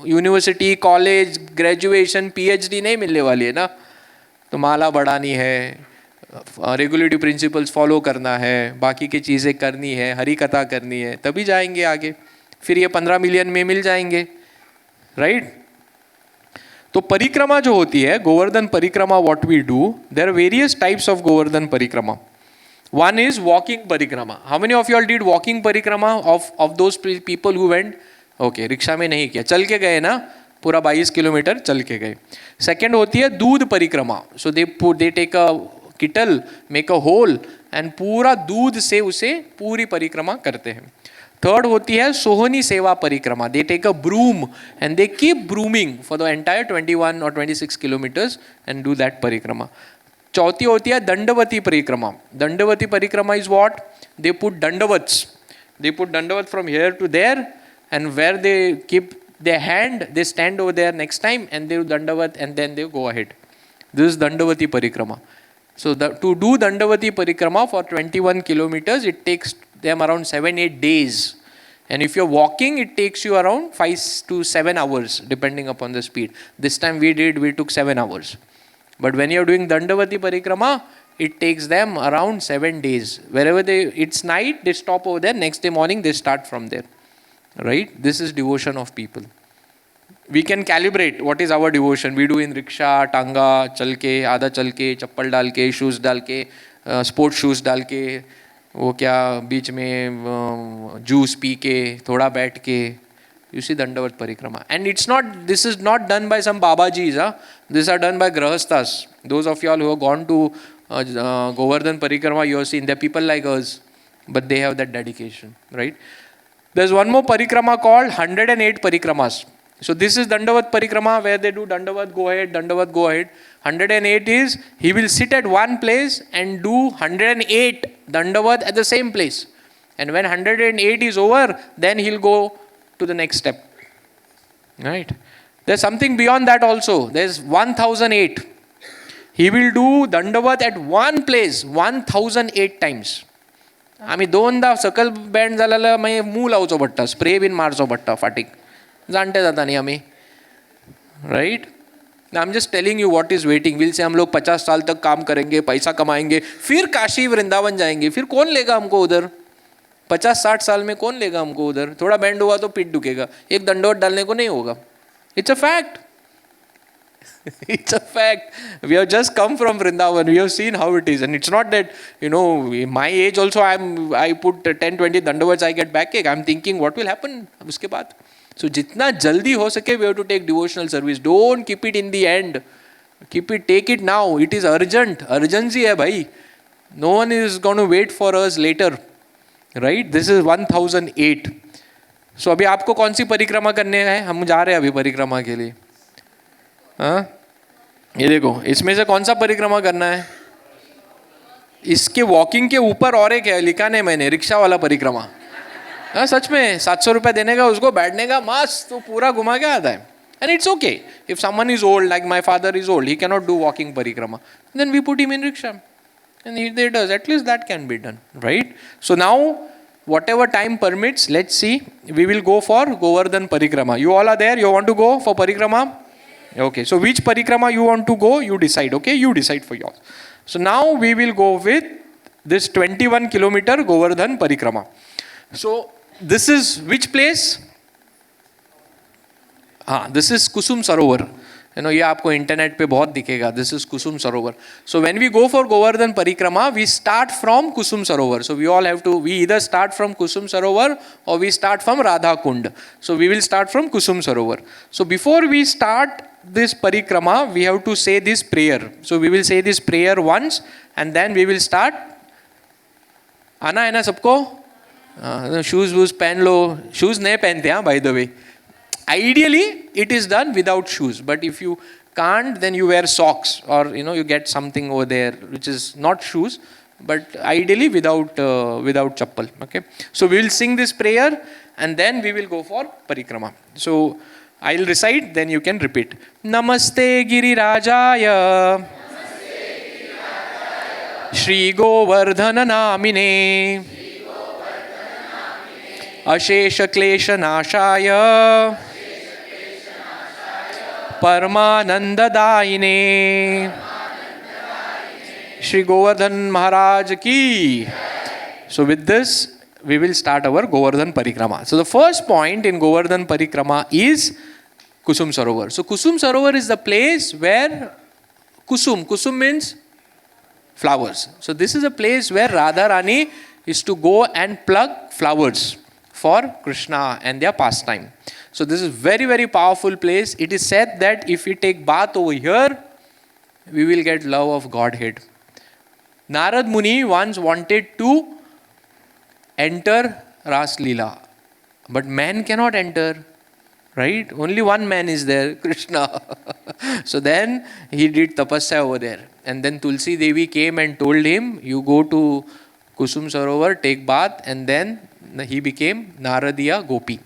Speaker 1: यूनिवर्सिटी, कॉलेज, ग्रेजुएशन, पीएचडी नहीं मिलने वाली है ना। तो माला बढ़ानी है, रेगुलेटरी प्रिंसिपल्स फॉलो करना है, बाकी की चीज़ें करनी है, हरी कथा करनी है, तभी जाएंगे आगे। फिर ये 15 मिलियन में मिल जाएंगे, राइट। तो परिक्रमा जो होती है, Govardhan Parikrama, what we do, there are various types of Govardhan Parikrama. One is walking parikrama. How many of you all did walking parikrama of those people who went? Okay, rickshaw में नहीं किया, चल के गए ना, पूरा 22 किलोमीटर चल के गए. सेकेंड होती है दूध परिक्रमा. So they take a kettle, make a hole and पूरा दूध से उसे पूरी परिक्रमा करते हैं. थर्ड होती है सोहनी सेवा परिक्रमा. They take a broom and they keep brooming for the entire 21 or 26 kilometres and do that parikrama. चौथी होती है दंडवती परिक्रमा. दंडवती परिक्रमा इज व्हाट? दे पुट दंडवत्स, दे पुट दंडवत from here to there and where they keep their hand, they stand over there next time and they do dandavat and then they go ahead. This is Dandavati Parikrama. So to do Dandavati Parikrama for 21 kilometers, it takes them around 7-8 days. And if you're walking, it takes you around 5 to 7 hours depending upon the speed. This time we took 7 hours. But when you're doing Dandavati Parikrama, it takes them around 7 days. Wherever it's night, they stop over there. Next day morning, they start from there. Right? This is devotion of people. We can calibrate what is our devotion. We do in rickshaw, tanga, chalke, आधा चलके, चप्पल डाल के, shoes डाल के, sports shoes डाल के, वो क्या बीच में जूस पी के, थोड़ा बैठ के. You see Dandavat Parikrama. And this is not done by some Babajis. These are done by Grahasthas. Those of you all who have gone to Govardhan Parikrama, you have seen, they're people like us, but they have that dedication, right? There's one more parikrama called 108 parikramas. So this is Dandavat Parikrama where they do Dandavat, go ahead, Dandavat, go ahead. 108 is he will sit at one place and do 108 Dandavat at the same place. And when 108 is over, then he'll go to the next step. Right? There's something beyond that also. There's 1008. He will do Dandavat at one place 1008 times. आम्ही दोनदा सकल band झालेला मागीर मूग लावचो पडटा, spray been मारचो पडटा फाटीक, जाणटे जाता न्ही आमी, right. I am just telling you what is waiting. Will say हम लोग 50 साल तक काम करेंगे, पैसा कमाएंगे, फिर काशी वृंदावन जाएंगे, फिर कौन लेगा हमको उधर? 50-60 साल में कौन लेगा हमको उधर? थोड़ा बैंड हुआ तो पीठ दुखेगा, एक दंडवत डालने को नहीं होगा. It's a fact. It's a fact. We have just come from Vrindavan. We have seen how it is. And it's not that, in my age also I put 10-20 dandavats, I get backache. I'm thinking what will happen uske baad. So jitna jaldi ho sake, we have to take devotional service. Don't keep it in the end. Take it now. It is urgent. Urgency hai bhai. No one is going to wait for us later. Right? This is 1008. So अभी आपको कौन सी परिक्रमा करने हैं? हम जा रहे हैं अभी परिक्रमा के लिए. हाँ, ये देखो, इसमें से कौन सा परिक्रमा करना है? इसके वॉकिंग के ऊपर और एक है, लिखा नहीं मैंने, रिक्शा वाला परिक्रमा. हाँ सच में 700 रुपये देने का उसको, बैठने का, मस्त तो पूरा घुमा के आता है. And it's okay if someone is old, like my father is old, he can not do walking parikrama, then we put him in rickshaw and he does. At least that can be done, right? So now whatever time permits, let's see, we will go for Govardhan Parikrama. You all are there? You want to go for Parikrama? Okay, so which Parikrama you want to go, you decide. Okay, you decide for yours. So now we will go with this 21 kilometer Govardhan Parikrama. So this is which place? This is Kusum Sarovar. ये आपको internet पे बहुत दिखेगा. This is Kusum Sarovar. So when we go for Govardhan parikrama, we start from Kusum Sarovar. So we all have to, we either start from Kusum Sarovar और we start from Radha Kund. So we will start from Kusum Sarovar. So before we start this parikrama, we have to say this prayer. So we will say this prayer once and then we will start. आना है ना सबको? Shoes whose पहन लो. Shoes नहीं पहनते हैं by the way. Ideally it is done without shoes, but if you can't, then you wear socks or you get something over there which is not shoes, but ideally without chappal. Okay, so we will sing this prayer and then we will go for parikrama. So I'll recite, then you can repeat. Namaste Girirajaya Shri Govardhan Namine Ashesha Klesha Nashaya Paramananda Daine. Shri Govardhan Maharaj ki. So with this, we will start our Govardhan Parikrama. So the first point in Govardhan Parikrama is Kusum Sarovar. So Kusum Sarovar is the place where Kusum means flowers. So this is a place where Radha Rani is to go and pluck flowers for Krishna and their pastime. So this is very, very powerful place. It is said that if we take bath over here, we will get love of Godhead. Narad Muni once wanted to enter Ras Leela, but man cannot enter, right? Only one man is there, Krishna. So then he did tapasya over there. And then Tulsi Devi came and told him, you go to Kusum Sarovar, take bath, and then he became Naradiya Gopi.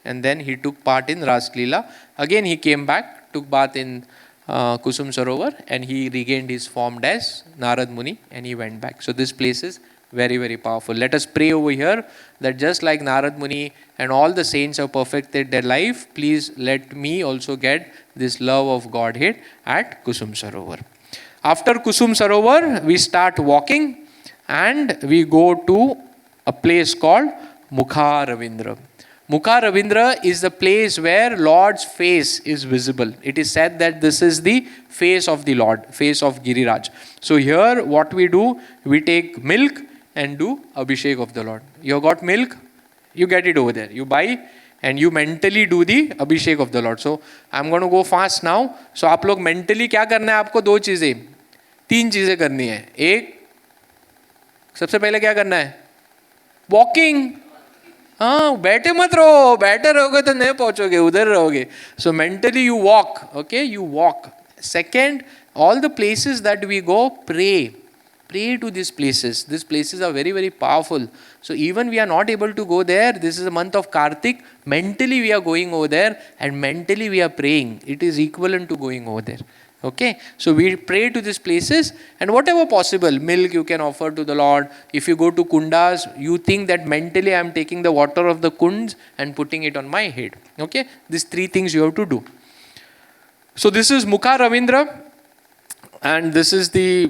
Speaker 1: And then he took part in Ras Leela. Again he came back, took bath in Kusum Sarovar, and he regained his form as Narad Muni, and he went back. So this place is very, very powerful. Let us pray over here that just like Narad Muni and all the saints have perfected their life, please let me also get this love of Godhead at Kusum Sarovar. After Kusum Sarovar, we start walking and we go to a place called Mukha Ravindra. Mukha Ravindra is the place where Lord's face is visible. It is said that this is the face of the Lord, face of Giriraj. So here what we do, we take milk and do Abhishek of the Lord. You have got milk, you get it over there. You buy and you mentally do the Abhishek of the Lord. So I'm going to go fast now. So आप लोग mentally क्या करना है आपको? दो चीज़ें, तीन चीज़ें करनी है. एक, सबसे पहले क्या करना है? Walking. हाँ, बैठे मत रहो, बैठे रहोगे तो नहीं पहुंचोगे, उधर रहोगे. So mentally you walk, okay, you walk. Second, all the places that we go, pray to these places. These places are very, very powerful. So even we are not able to go there, this is the month of Kartik, mentally we are going over there and mentally we are praying. It is equivalent to going over there. Okay, so we pray to these places and whatever possible, milk you can offer to the Lord. If you go to kundas, you think that mentally I am taking the water of the kunds and putting it on my head. Okay, these three things you have to do. So this is Mukha Ravindra and this is the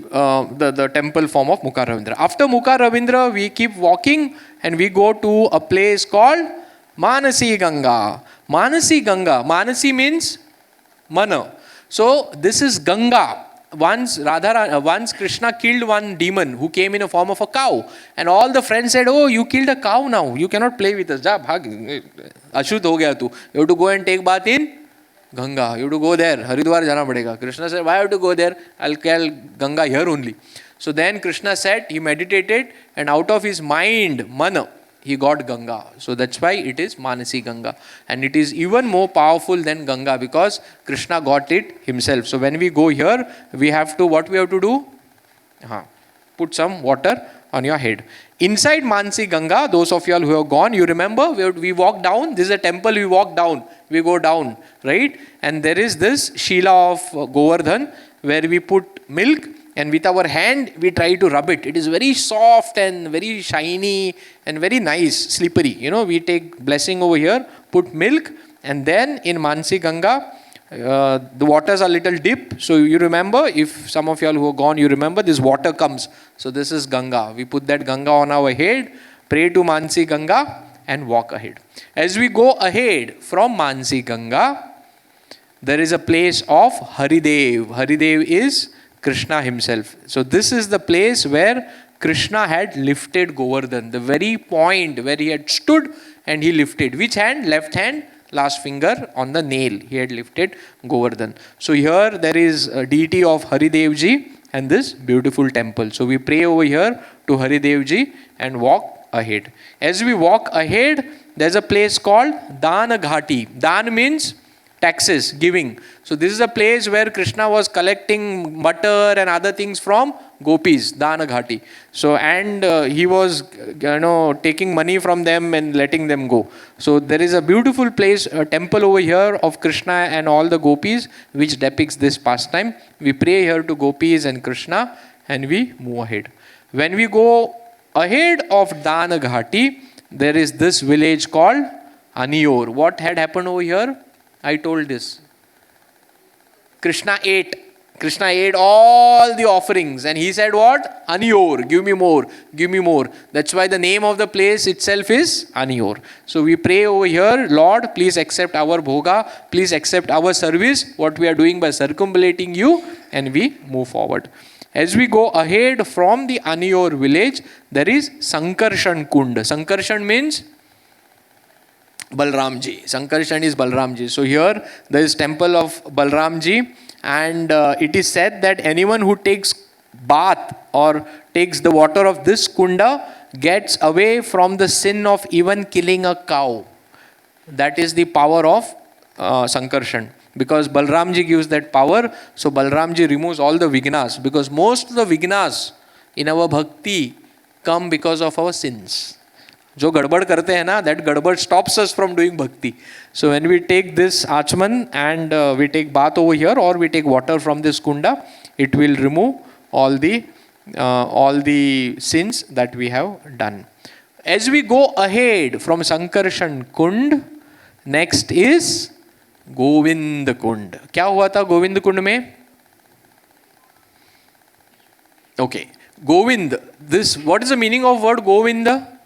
Speaker 1: temple form of Mukha Ravindra. After Mukha Ravindra, we keep walking and we go to a place called Manasi Ganga. Manasi Ganga. Manasi means mana. So this is Ganga. Once Krishna killed one demon who came in a form of a cow, and all the friends said, "Oh, you killed a cow now. You cannot play with us. Ja, bhag. Ashut ho gaya tu. You have to go and take bath in Ganga. You have to go there. Haridwar jana padega." Krishna said, "Why have to go there? I'll kill Ganga here only." So then Krishna said, he meditated, and out of his mind, mana, he got Ganga. So that's why it is Manasi Ganga. And it is even more powerful than Ganga because Krishna got it himself. So when we go here, we have to, what we have to do? Put some water on your head. Inside Manasi Ganga, those of you all who have gone, you remember, we walk down. This is a temple, we walk down. We go down, right? And there is this Shila of Govardhan where we put milk. And with our hand, we try to rub it. It is very soft and very shiny and very nice, slippery. You know, we take blessing over here, put milk, and then in Manasi Ganga, the waters are little deep. So you remember, if some of you all who are gone, you remember this water comes. So this is Ganga. We put that Ganga on our head, pray to Manasi Ganga, and walk ahead. As we go ahead from Manasi Ganga, there is a place of Haridev. Haridev is Krishna himself. So this is the place where Krishna had lifted Govardhan, the very point where he had stood and he lifted. Which hand? Left hand, last finger on the nail. He had lifted Govardhan. So here there is a deity of Haridevji and this beautiful temple. So we pray over here to Haridevji and walk ahead. As we walk ahead, there's a place called Dana Ghati. Dan means taxes, giving. So this is a place where Krishna was collecting butter and other things from gopis, Dana Ghati. So, and he was, taking money from them and letting them go. So, there is a beautiful place, a temple over here of Krishna and all the gopis, which depicts this pastime. We pray here to gopis and Krishna, and we move ahead. When we go ahead of Dana Ghati, there is this village called Aniyor. What had happened over here? I told this. Krishna ate all the offerings, and he said what? Aniyor, give me more, give me more. That's why the name of the place itself is Aniyor. So we pray over here, Lord, please accept our bhoga, please accept our service, what we are doing by circumambulating you, and we move forward. As we go ahead from the Aniyor village, there is Sankarshan Kund. Sankarshan means Balramji. Sankarshan is Balramji. So here there is temple of Balramji, and it is said that anyone who takes bath or takes the water of this kunda gets away from the sin of even killing a cow. That is the power of Sankarshan. Because Balramji gives that power, so Balramji removes all the vignas. Because most of the vignas in our bhakti come because of our sins. जो गड़बड़ करते हैं ना, that गड़बड़ stops us from doing bhakti. So when we take this achman and we take bath over here, or we take water from this kunda, it will remove all the sins that we have done. As we go ahead from Sankarshan Kund, next is Govind Kund. क्या हुआ था गोविंद कुंड में? Okay, Govind. This, what is the meaning of word Govinda?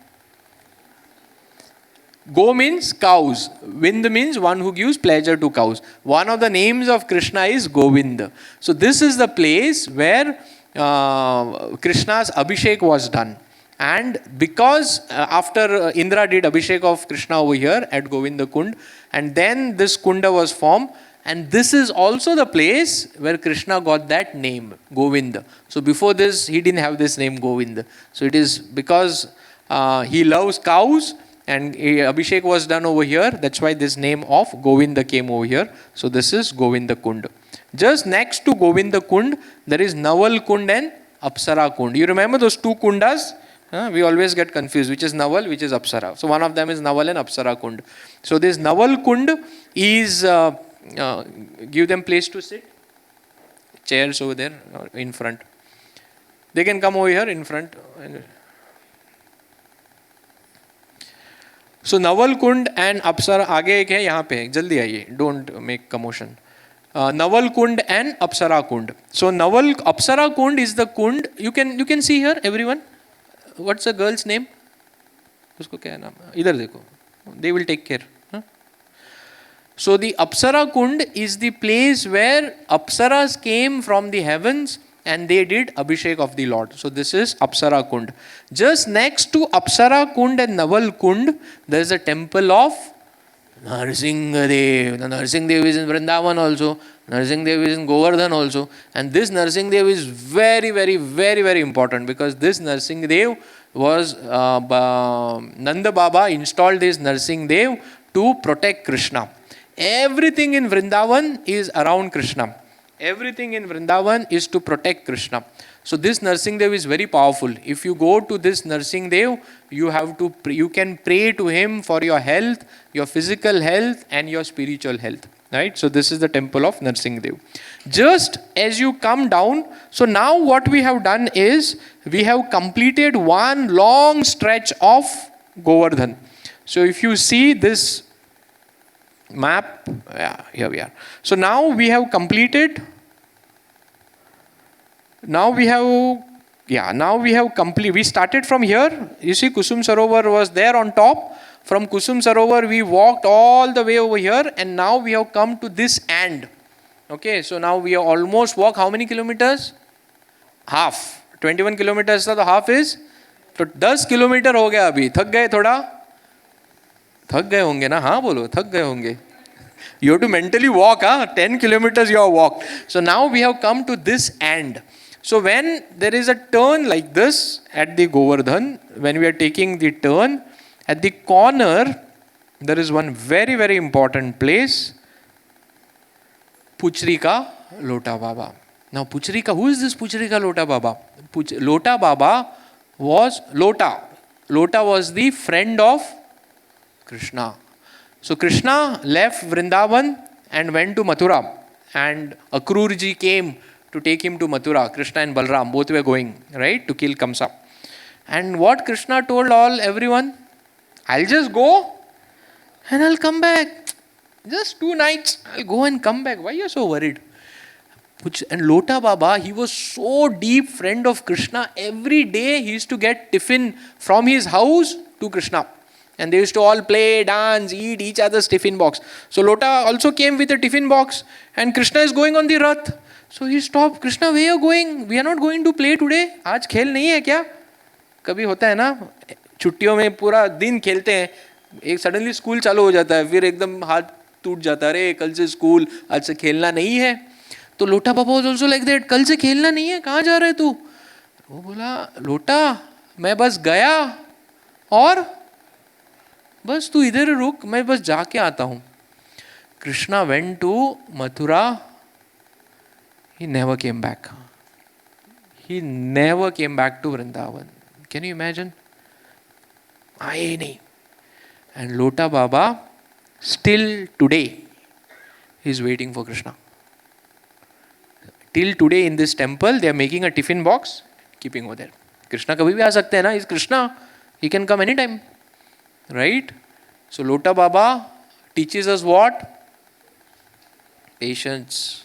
Speaker 1: Go means cows. Vind means one who gives pleasure to cows. One of the names of Krishna is Govinda. So this is the place where Krishna's Abhishek was done. And because after Indra did Abhishek of Krishna over here at Govinda Kund, and then this Kunda was formed, and this is also the place where Krishna got that name, Govinda. So before this, he didn't have this name Govinda. So it is because he loves cows, and Abhishek was done over here. That's why this name of Govinda came over here. So this is Govinda Kund. Just next to Govinda Kund, there is Naval Kund and Apsara Kund. You remember those two kundas? We always get confused, which is Naval, which is Apsara. So one of them is Naval and Apsara Kund. So this Naval Kund is, give them place to sit. Chairs over there in front. They can come over here in front. So Naval Kund and Apsara, आगे एक है यहाँ पे, जल्दी आइए, don't make commotion. Naval Kund and Apsara Kund. So Naval Apsara Kund is the Kund. You can see here, everyone. What's the girl's name? उसको क्या नाम? इधर देखो. They will take care. So the Apsara Kund is the place where Apsaras came from the heavens and they did Abhishek of the Lord. So this is Apsara Kund. Just next to Apsara Kund and Naval Kund, there is a temple of Narsinghadev. The Narsinghadev is in Vrindavan also. Narsinghadev is in Govardhan also. And this Narsinghadev is very, very, very, very important, because this Narsinghadev was, Nanda Baba installed this Narsinghadev to protect Krishna. Everything in Vrindavan is around Krishna. Everything in Vrindavan is to protect Krishna. So this Narsinghadev is very powerful. If you go to this Narsinghadev, you can pray to him for your health, your physical health and your spiritual health. Right? So this is the temple of Narsinghadev. Just as you come down, so now what we have done is, we have completed one long stretch of Govardhan. So if you see this map, yeah, here we are. So now we have completed. We started from here. You see Kusum Sarovar was there on top. From Kusum Sarovar we walked all the way over here, and now we have come to this end. Okay, so now we have almost walked how many kilometers? Half. 21 kilometers, so the half is? तो 10 kilometre हो गया अभी. थक गए थोड़ा? थक गए होंगे ना? हाँ बोलो, थक गए होंगे. You have to mentally walk, 10 kilometers you have walked. So now we have come to this end. So when there is a turn like this at the Govardhan, when we are taking the turn, at the corner, there is one very, very important place, Puchri ka Lota Baba. Now Puchrika, who is this Puchrika Lota Baba? Lota Baba was Lota. Lota was the friend of Krishna. So Krishna left Vrindavan and went to Mathura. And Akrurji came to take him to Mathura. Krishna and Balram, both were going, right, to kill Kamsa. And what Krishna told everyone, I'll just go and I'll come back. Just 2 nights, I'll go and come back. Why are you so worried? And Lota Baba, he was so deep friend of Krishna. Every day he used to get tiffin from his house to Krishna. And they used to all play, dance, eat each other's tiffin box. So Lota also came with a tiffin box. And Krishna is going on the Rath. So he stopped. Krishna, where are you going? We are not going to play today. आज खेल नहीं है क्या? कभी होता है ना, छुट्टियों में पूरा दिन खेलते हैं, एक सडनली स्कूल चालू हो जाता है, फिर एकदम हाथ टूट जाता है, अरे कल से स्कूल, आज से खेलना नहीं है. तो लोटा पापा वाज आल्सो लाइक दैट, कल से खेलना नहीं है, कहाँ जा रहे तू? वो बोला, लोटा मैं बस गया और बस तू इधर रुक, मैं बस जाके आता हूँ. Krishna went to Mathura. He never came back. He never came back to Vrindavan. Can you imagine? आए नहीं. And Lota Baba, still today, he is waiting for Krishna. Till today in this temple, they are making a tiffin box, keeping over there. Krishna कभी भी आ सकते हैं ना, is Krishna. He can come anytime. Right? So Lota Baba teaches us what? Patience.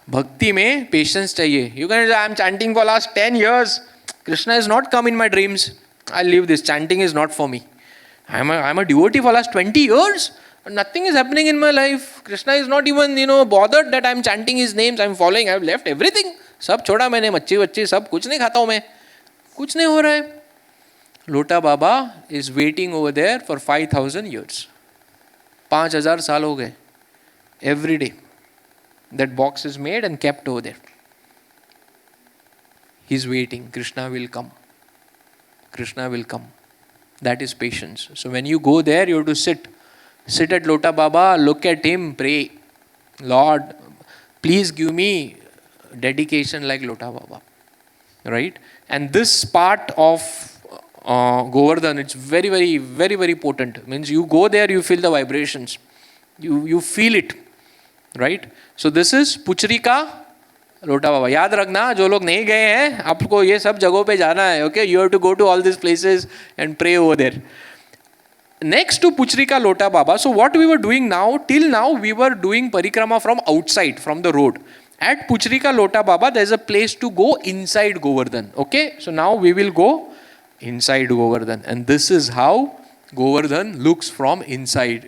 Speaker 1: Bhakti में patience चाहिए. You can say, I am chanting for last 10 years. Krishna has not come in my dreams. I'll leave this. Chanting is not for me. I'm a devotee for last 20 years. Nothing is happening in my life. Krishna is not even, bothered that I'm chanting his names. I'm following. I've left everything. सब छोड़ा मैंने, मच्छी वच्छी सब कुछ नहीं खाता हूँ मैं. कुछ नहीं हो रहा है. Lota Baba is waiting over there for 5,000 years. 5,000 साल हो गए. Every day. That box is made and kept over there. He's waiting. Krishna will come. Krishna will come. That is patience. So when you go there, you have to sit. Sit at Lota Baba, look at him, pray. Lord, please give me dedication like Lota Baba. Right? And this part of Govardhan, it's very, very, very, very potent. Means you go there, you feel the vibrations. You feel it. Right? So this is Puchrika Lota Baba. याद रखना, जो लोग नहीं गए हैं, आपको ये सब जगहों पे जाना है. Okay? You have to go to all these places and pray over there. Next to Puchrika Lota Baba, so what we were doing now, till now we were doing Parikrama from outside, from the road. At Puchrika Lota Baba, there is a place to go inside Govardhan. Okay? So now we will go inside Govardhan. And this is how Govardhan looks from inside.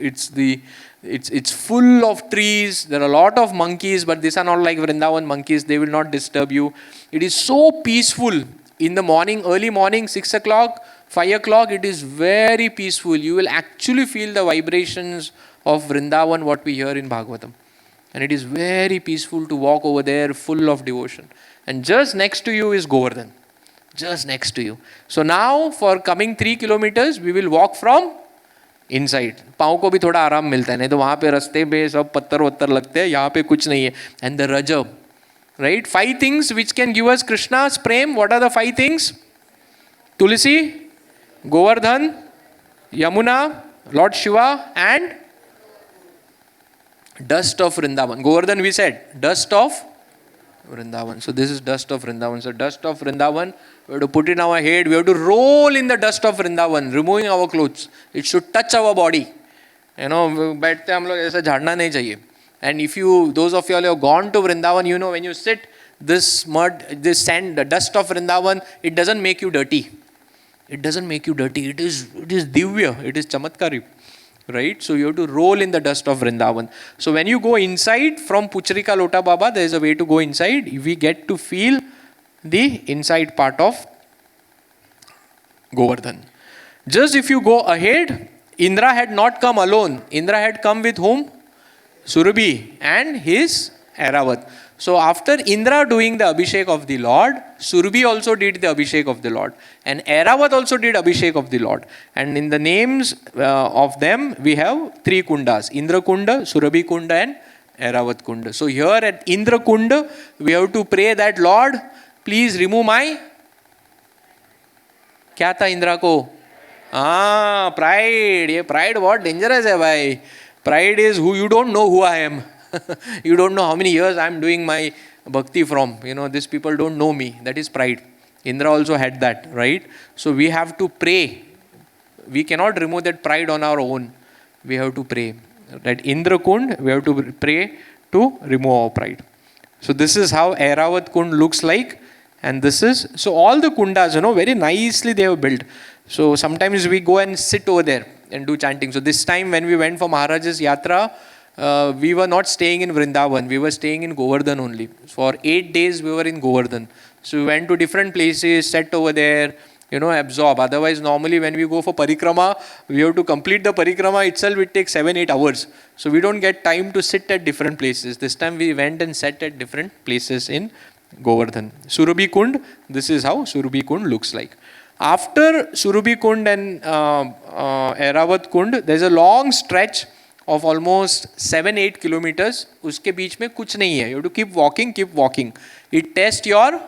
Speaker 1: It's full of trees. There are a lot of monkeys, but these are not like Vrindavan monkeys. They will not disturb you. It is so peaceful. In the morning, early morning, 6 o'clock, 5 o'clock, it is very peaceful. You will actually feel the vibrations of Vrindavan, what we hear in Bhagavatam. And it is very peaceful to walk over there, full of devotion. And just next to you is Govardhan. Just next to you. So now, for coming 3 kilometers, we will walk from inside. पाँव को भी थोड़ा आराम मिलता है, नहीं तो वहाँ पे रास्ते पे सब पत्थर वत्थर लगते हैं, यहाँ पे कुछ नहीं है. And the Raja, right? 5 things which can give us Krishna's prem. What are the 5 things? Tulsi, Govardhan, Yamuna, Lord Shiva, and dust of Vrindavan. Govardhan we said, dust of Vrindavan. So this is dust of Vrindavan. So dust of Vrindavan, we have to put in our head, we have to roll in the dust of Vrindavan, removing our clothes. It should touch our body. बैठते हम लोग ऐसा झाड़ना नहीं चाहिए. And if you, those of you who have gone to Vrindavan, when you sit, this mud, this sand, the dust of Vrindavan, it doesn't make you dirty. It doesn't make you dirty. It is divya. It is chamatkari. Right? So you have to roll in the dust of Vrindavan. So when you go inside from Puchrika Lota Baba, there is a way to go inside. We get to feel the inside part of Govardhan. Just if you go ahead, Indra had not come alone. Indra had come with whom? Surabhi and his Airavat. So after Indra doing the Abhishek of the Lord, Surabhi also did the Abhishek of the Lord. And Airavat also did Abhishek of the Lord. And in the names of them, we have 3 kundas. Indra Kunda, Surabhi Kunda and Airavat Kund. So here at Indra Kund, we have to pray that Lord, please remove my क्या था इंदिरा को pride ये pride बहुत dangerous है भाई pride is who you don't know who I am you don't know how many years I am doing my bhakti from. These people don't know me. That is pride. Indra also had that, right? So we have to pray. We cannot remove that pride on our own. We have to pray. That Indra Kund, we have to pray to remove our pride. So this is how Airavat Kund looks like. And this is, so all the kundas, very nicely they have built. So sometimes we go and sit over there and do chanting. So this time when we went for Maharaj's Yatra, we were not staying in Vrindavan, we were staying in Govardhan only. For 8 days we were in Govardhan. So we went to different places, sat over there, absorb. Otherwise, normally when we go for Parikrama, we have to complete the Parikrama itself, it takes 7-8 hours. So we don't get time to sit at different places. This time we went and sat at different places in Govardhan. Surabhi Kund, this is how Surabhi Kund looks like. After Surabhi Kund and Airavat Kund, there's a long stretch of almost 7-8 kilometers. उसके बीच में कुछ नहीं है. You have to keep walking. It tests your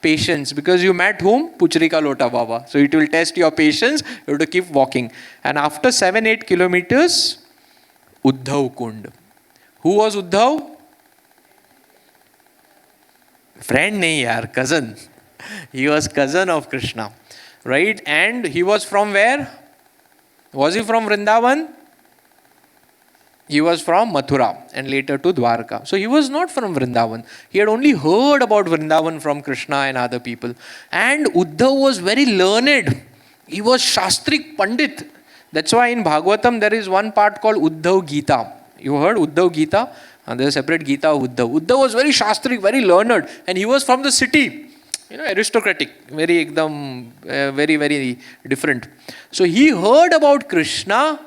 Speaker 1: patience because you met whom? Puchrika Lota Baba. So it will test your patience. You have to keep walking. And after 7-8 kilometers, Uddhav Kund. Who was Uddhav? Friend nahi yaar, cousin. He was cousin of Krishna. Right? And he was from where? Was he from Vrindavan? He was from Mathura and later to Dwarka. So he was not from Vrindavan. He had only heard about Vrindavan from Krishna and other people. And Uddhav was very learned. He was Shastrik Pandit. That's why in Bhagavatam there is one part called Uddhav Gita. You heard Uddhav Gita? And there's a separate Gita of Uddhav. Uddhav was very Shastrik, very learned. And he was from the city. Aristocratic. Very, very different. So he heard about Krishna,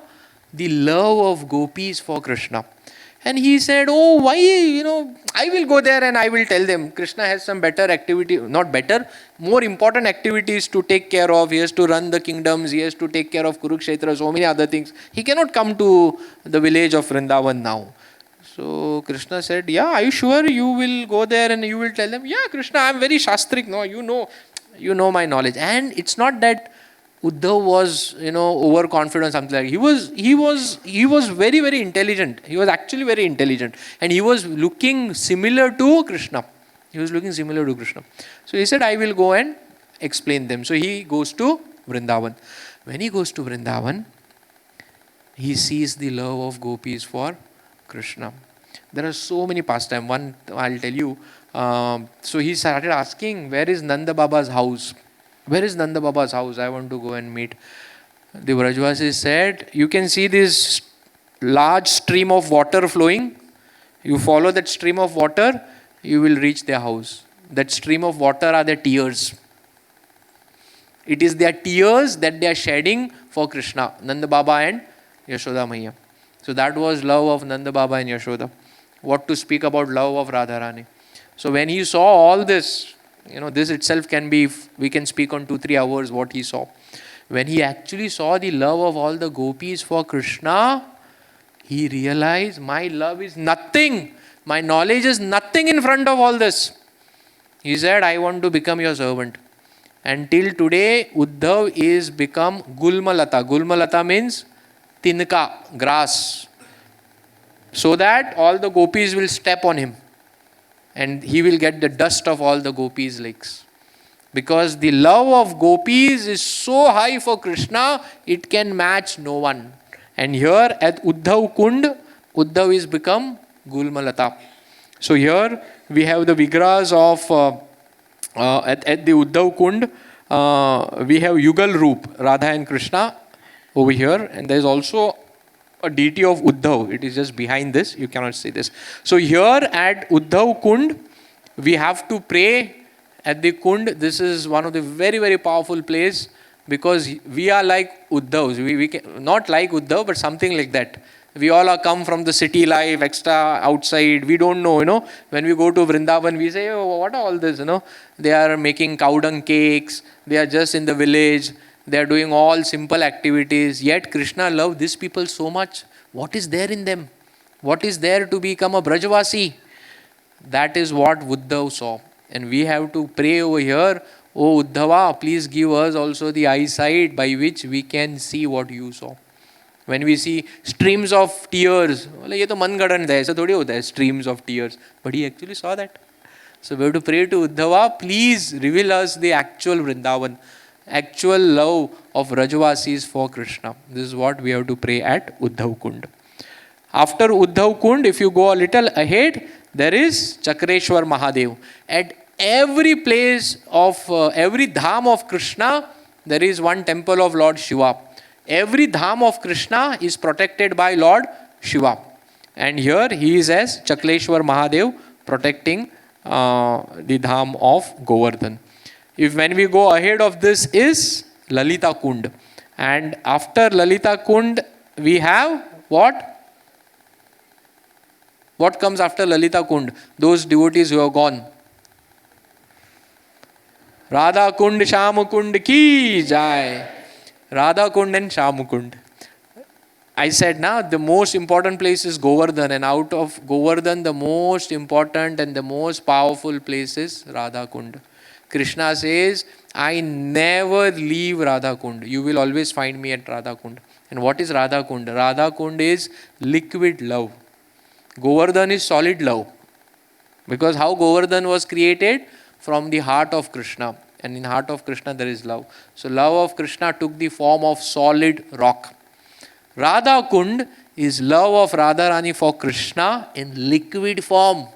Speaker 1: the love of gopis for Krishna. And he said, oh, why, I will go there and I will tell them. Krishna has some better activity, not better, more important activities to take care of. He has to run the kingdoms, he has to take care of Kurukshetra, so many other things. He cannot come to the village of Vrindavan now. So Krishna said, yeah, are you sure you will go there and you will tell them? Yeah, Krishna, I am very Shastrik. No, you know my knowledge. And it's not that Uddhav was, overconfident, something like that. He was very, very intelligent. He was actually very intelligent. And he was looking similar to Krishna. So he said, I will go and explain them. So he goes to Vrindavan. When he goes to Vrindavan, he sees the love of gopis for Krishna. There are so many pastimes. One, I'll tell you. So he started asking, where is Nanda Baba's house? Where is Nanda Baba's house? I want to go and meet. The Vrajvasis said, you can see this large stream of water flowing. You follow that stream of water, you will reach their house. That stream of water are their tears. It is their tears that they are shedding for Krishna, Nanda Baba and Yashoda Maiya. So that was love of Nanda Baba and Yashoda. What to speak about love of Radharani. So when he saw all this, this itself we can speak on 2-3 hours what he saw. When he actually saw the love of all the gopis for Krishna, he realized my love is nothing. My knowledge is nothing in front of all this. He said, I want to become your servant. Until today, Uddhav is become Gulmalata. Gulmalata means tinka, grass. So that all the gopis will step on him. And he will get the dust of all the gopis' legs. Because the love of gopis is so high for Krishna, it can match no one. And here at Uddhav Kund, Uddhav is become Gulmalata. So here we have the vigrahas of, at the Uddhav Kund, we have Yugal Roop, Radha and Krishna over here. And there is also a deity of Uddhav. It is just behind this. You cannot see this. So here at Uddhav Kund, we have to pray at the Kund. This is one of the very, very powerful place because we are like Uddhavs. We can, not like Uddhav, but something like that. We all are come from the city life, extra outside. We don't know, When we go to Vrindavan, we say, oh, what are all this, They are making cow dung cakes. They are just in the village. They are doing all simple activities. Yet Krishna loved these people so much. What is there in them? What is there to become a Brajvasi? That is what Uddhav saw. And we have to pray over here, "Oh Uddhava, please give us also the eyesight by which we can see what you saw." When we see streams of tears, ये तो मनगढ़ंत है, ऐसा थोड़ी होता है streams of tears. But he actually saw that. So we have to pray to Uddhava, please reveal us the actual Vrindavan, actual love of Rajvasis for Krishna. This is what we have to pray at Uddhav Kund. After Uddhav Kund, if you go a little ahead, there is Chakreshwar Mahadev. At every place of, every dham of Krishna, there is one temple of Lord Shiva. Every dham of Krishna is protected by Lord Shiva. And here he is as Chakreshwar Mahadev protecting the dham of Govardhan. If when we go ahead of this is Lalita Kund. And after Lalita Kund, we have what? What comes after Lalita Kund? Those devotees who have gone. Radha Kund, Sham Kund ki jai. Radha Kund and Sham Kund. I said now the most important place is Govardhan, and out of Govardhan the most important and the most powerful place is Radha Kund. Krishna says, I never leave Radha Kund. You will always find me at Radha Kund. And what is Radha Kund? Radha Kund is liquid love. Govardhan is solid love. Because how Govardhan was created? From the heart of Krishna. And in the heart of Krishna there is love. So love of Krishna took the form of solid rock. Radha Kund is love of Radharani for Krishna in liquid form.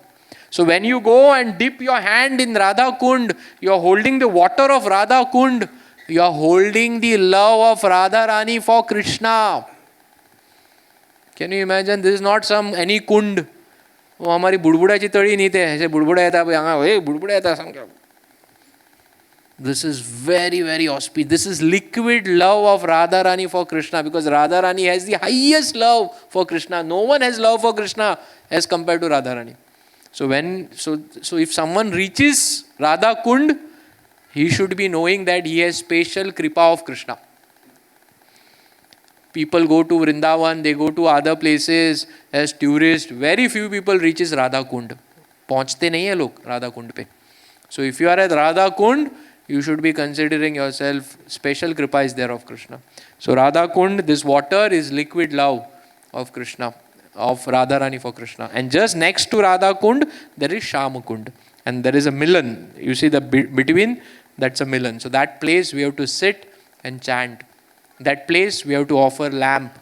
Speaker 1: So when you go and dip your hand in Radha Kund, you are holding the water of Radha Kund. You are holding the love of Radharani for Krishna. Can you imagine? This is not some any kund. वो हमारी बुड़बुड़ाची तळी नहीं थे ऐसे बुड़बुड़ा येता बुड़बुड़ा येता सांग. This is very, very auspicious. This is liquid love of Radharani for Krishna, because Radharani has the highest love for Krishna. No one has love for Krishna as compared to Radharani. So if someone reaches Radha Kund, he should be knowing that he has special kripa of Krishna. People go to Vrindavan, they go to other places as tourists. Very few people reaches Radha Kund. पहुंचते नहीं है लोग राधा कुंड पे. So if you are at Radha Kund, you should be considering yourself special kripa is there of Krishna. So Radha Kund, this water is liquid love of Krishna, of Radharani for Krishna. And just next to Radha Kund, there is Sham Kund. And there is a milan. You see the between, that's a milan. So that place we have to sit and chant. That place we have to offer lamp.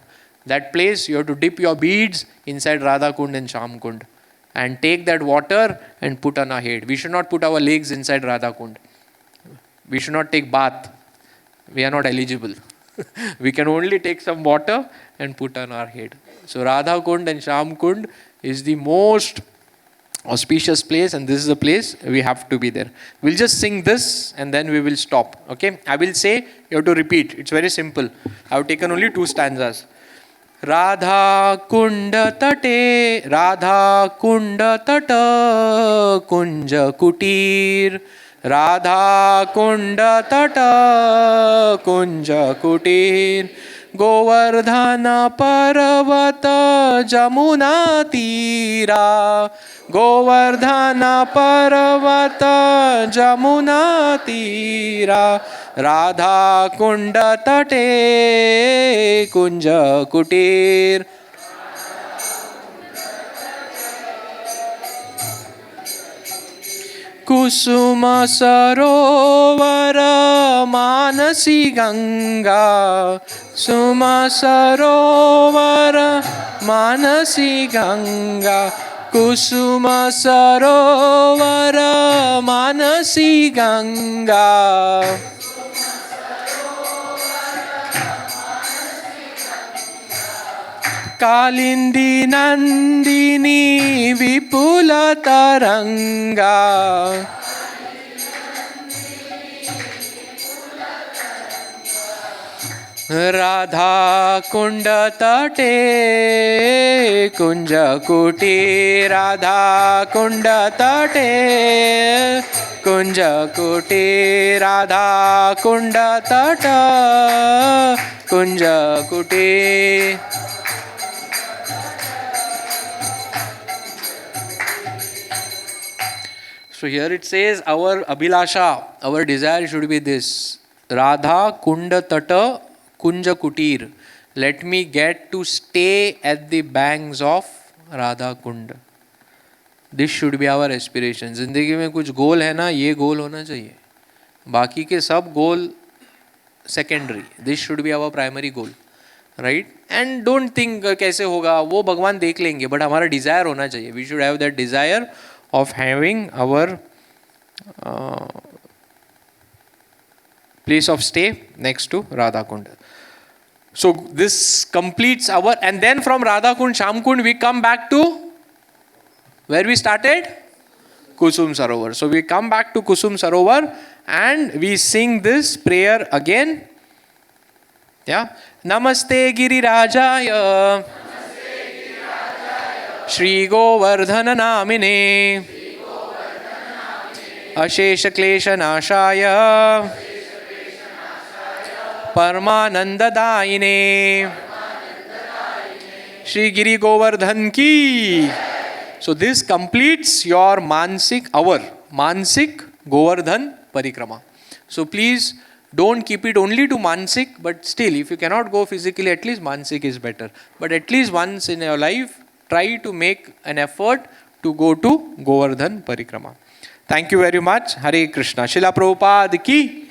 Speaker 1: That place you have to dip your beads inside Radha Kund and Sham Kund. And take that water and put on our head. We should not put our legs inside Radha Kund. We should not take bath. We are not eligible. We can only take some water and put on our head. So Radha Kund and Sham Kund is the most auspicious place, and this is the place we have to be there. We'll just sing this and then we will stop. Okay? I will say, you have to repeat. It's very simple. I have taken only 2 stanzas. Radha Kunda Tate, Radha Kunda Tata, Kunja Kutir. Radha Kunda Tata, Kunja Kutir. Govardhana Parvata Jamuna Tira. Govardhana Parvata Jamuna Tira. Radha Kunda Tate Kunja Kutir. Kusuma Sarovara Manasi Ganga. Suma Sarovara Manasi Ganga. Kusuma Sarovara Manasi Ganga. Kalindi Nandini Vipula Taranga. Radha Kunda Tate Kunja Kuti. Radha Kunda Tate Kunja Kuti. Radha Kunda Tata Kunja Kuti. So here it says our abhilasha, our desire should be this. Radha Kunda Tata Kunja Kutir. Let me get to stay at the banks of Radha Kund. This should be our aspiration. जिंदगी में कुछ गोल है ना, ये गोल होना चाहिए. बाकी के सब गोल secondary. This should be our primary goal. Right? And don't think कैसे होगा, वो भगवान देख लेंगे, but हमारा desire होना चाहिए. We should have that desire of having our place of stay next to Radha Kund. So this completes our, and then from Radha Kund, Sham Kund, we come back to where we started? Kusum Sarovar. So we come back to Kusum Sarovar and we sing this prayer again. Yeah. Namaste Girirajaya Shri Govardhan Namine Ashesha Klesha Nashaya Paramananda Daine Shri Giri Govardhan Ki. So this completes your our Mansik Govardhan Parikrama. So please don't keep it only to Mansik, but still if you cannot go physically, at least Mansik is better. But at least once in your life, try to make an effort to go to Govardhan Parikrama. Thank you very much. Hare Krishna. Srila Prabhupada ki.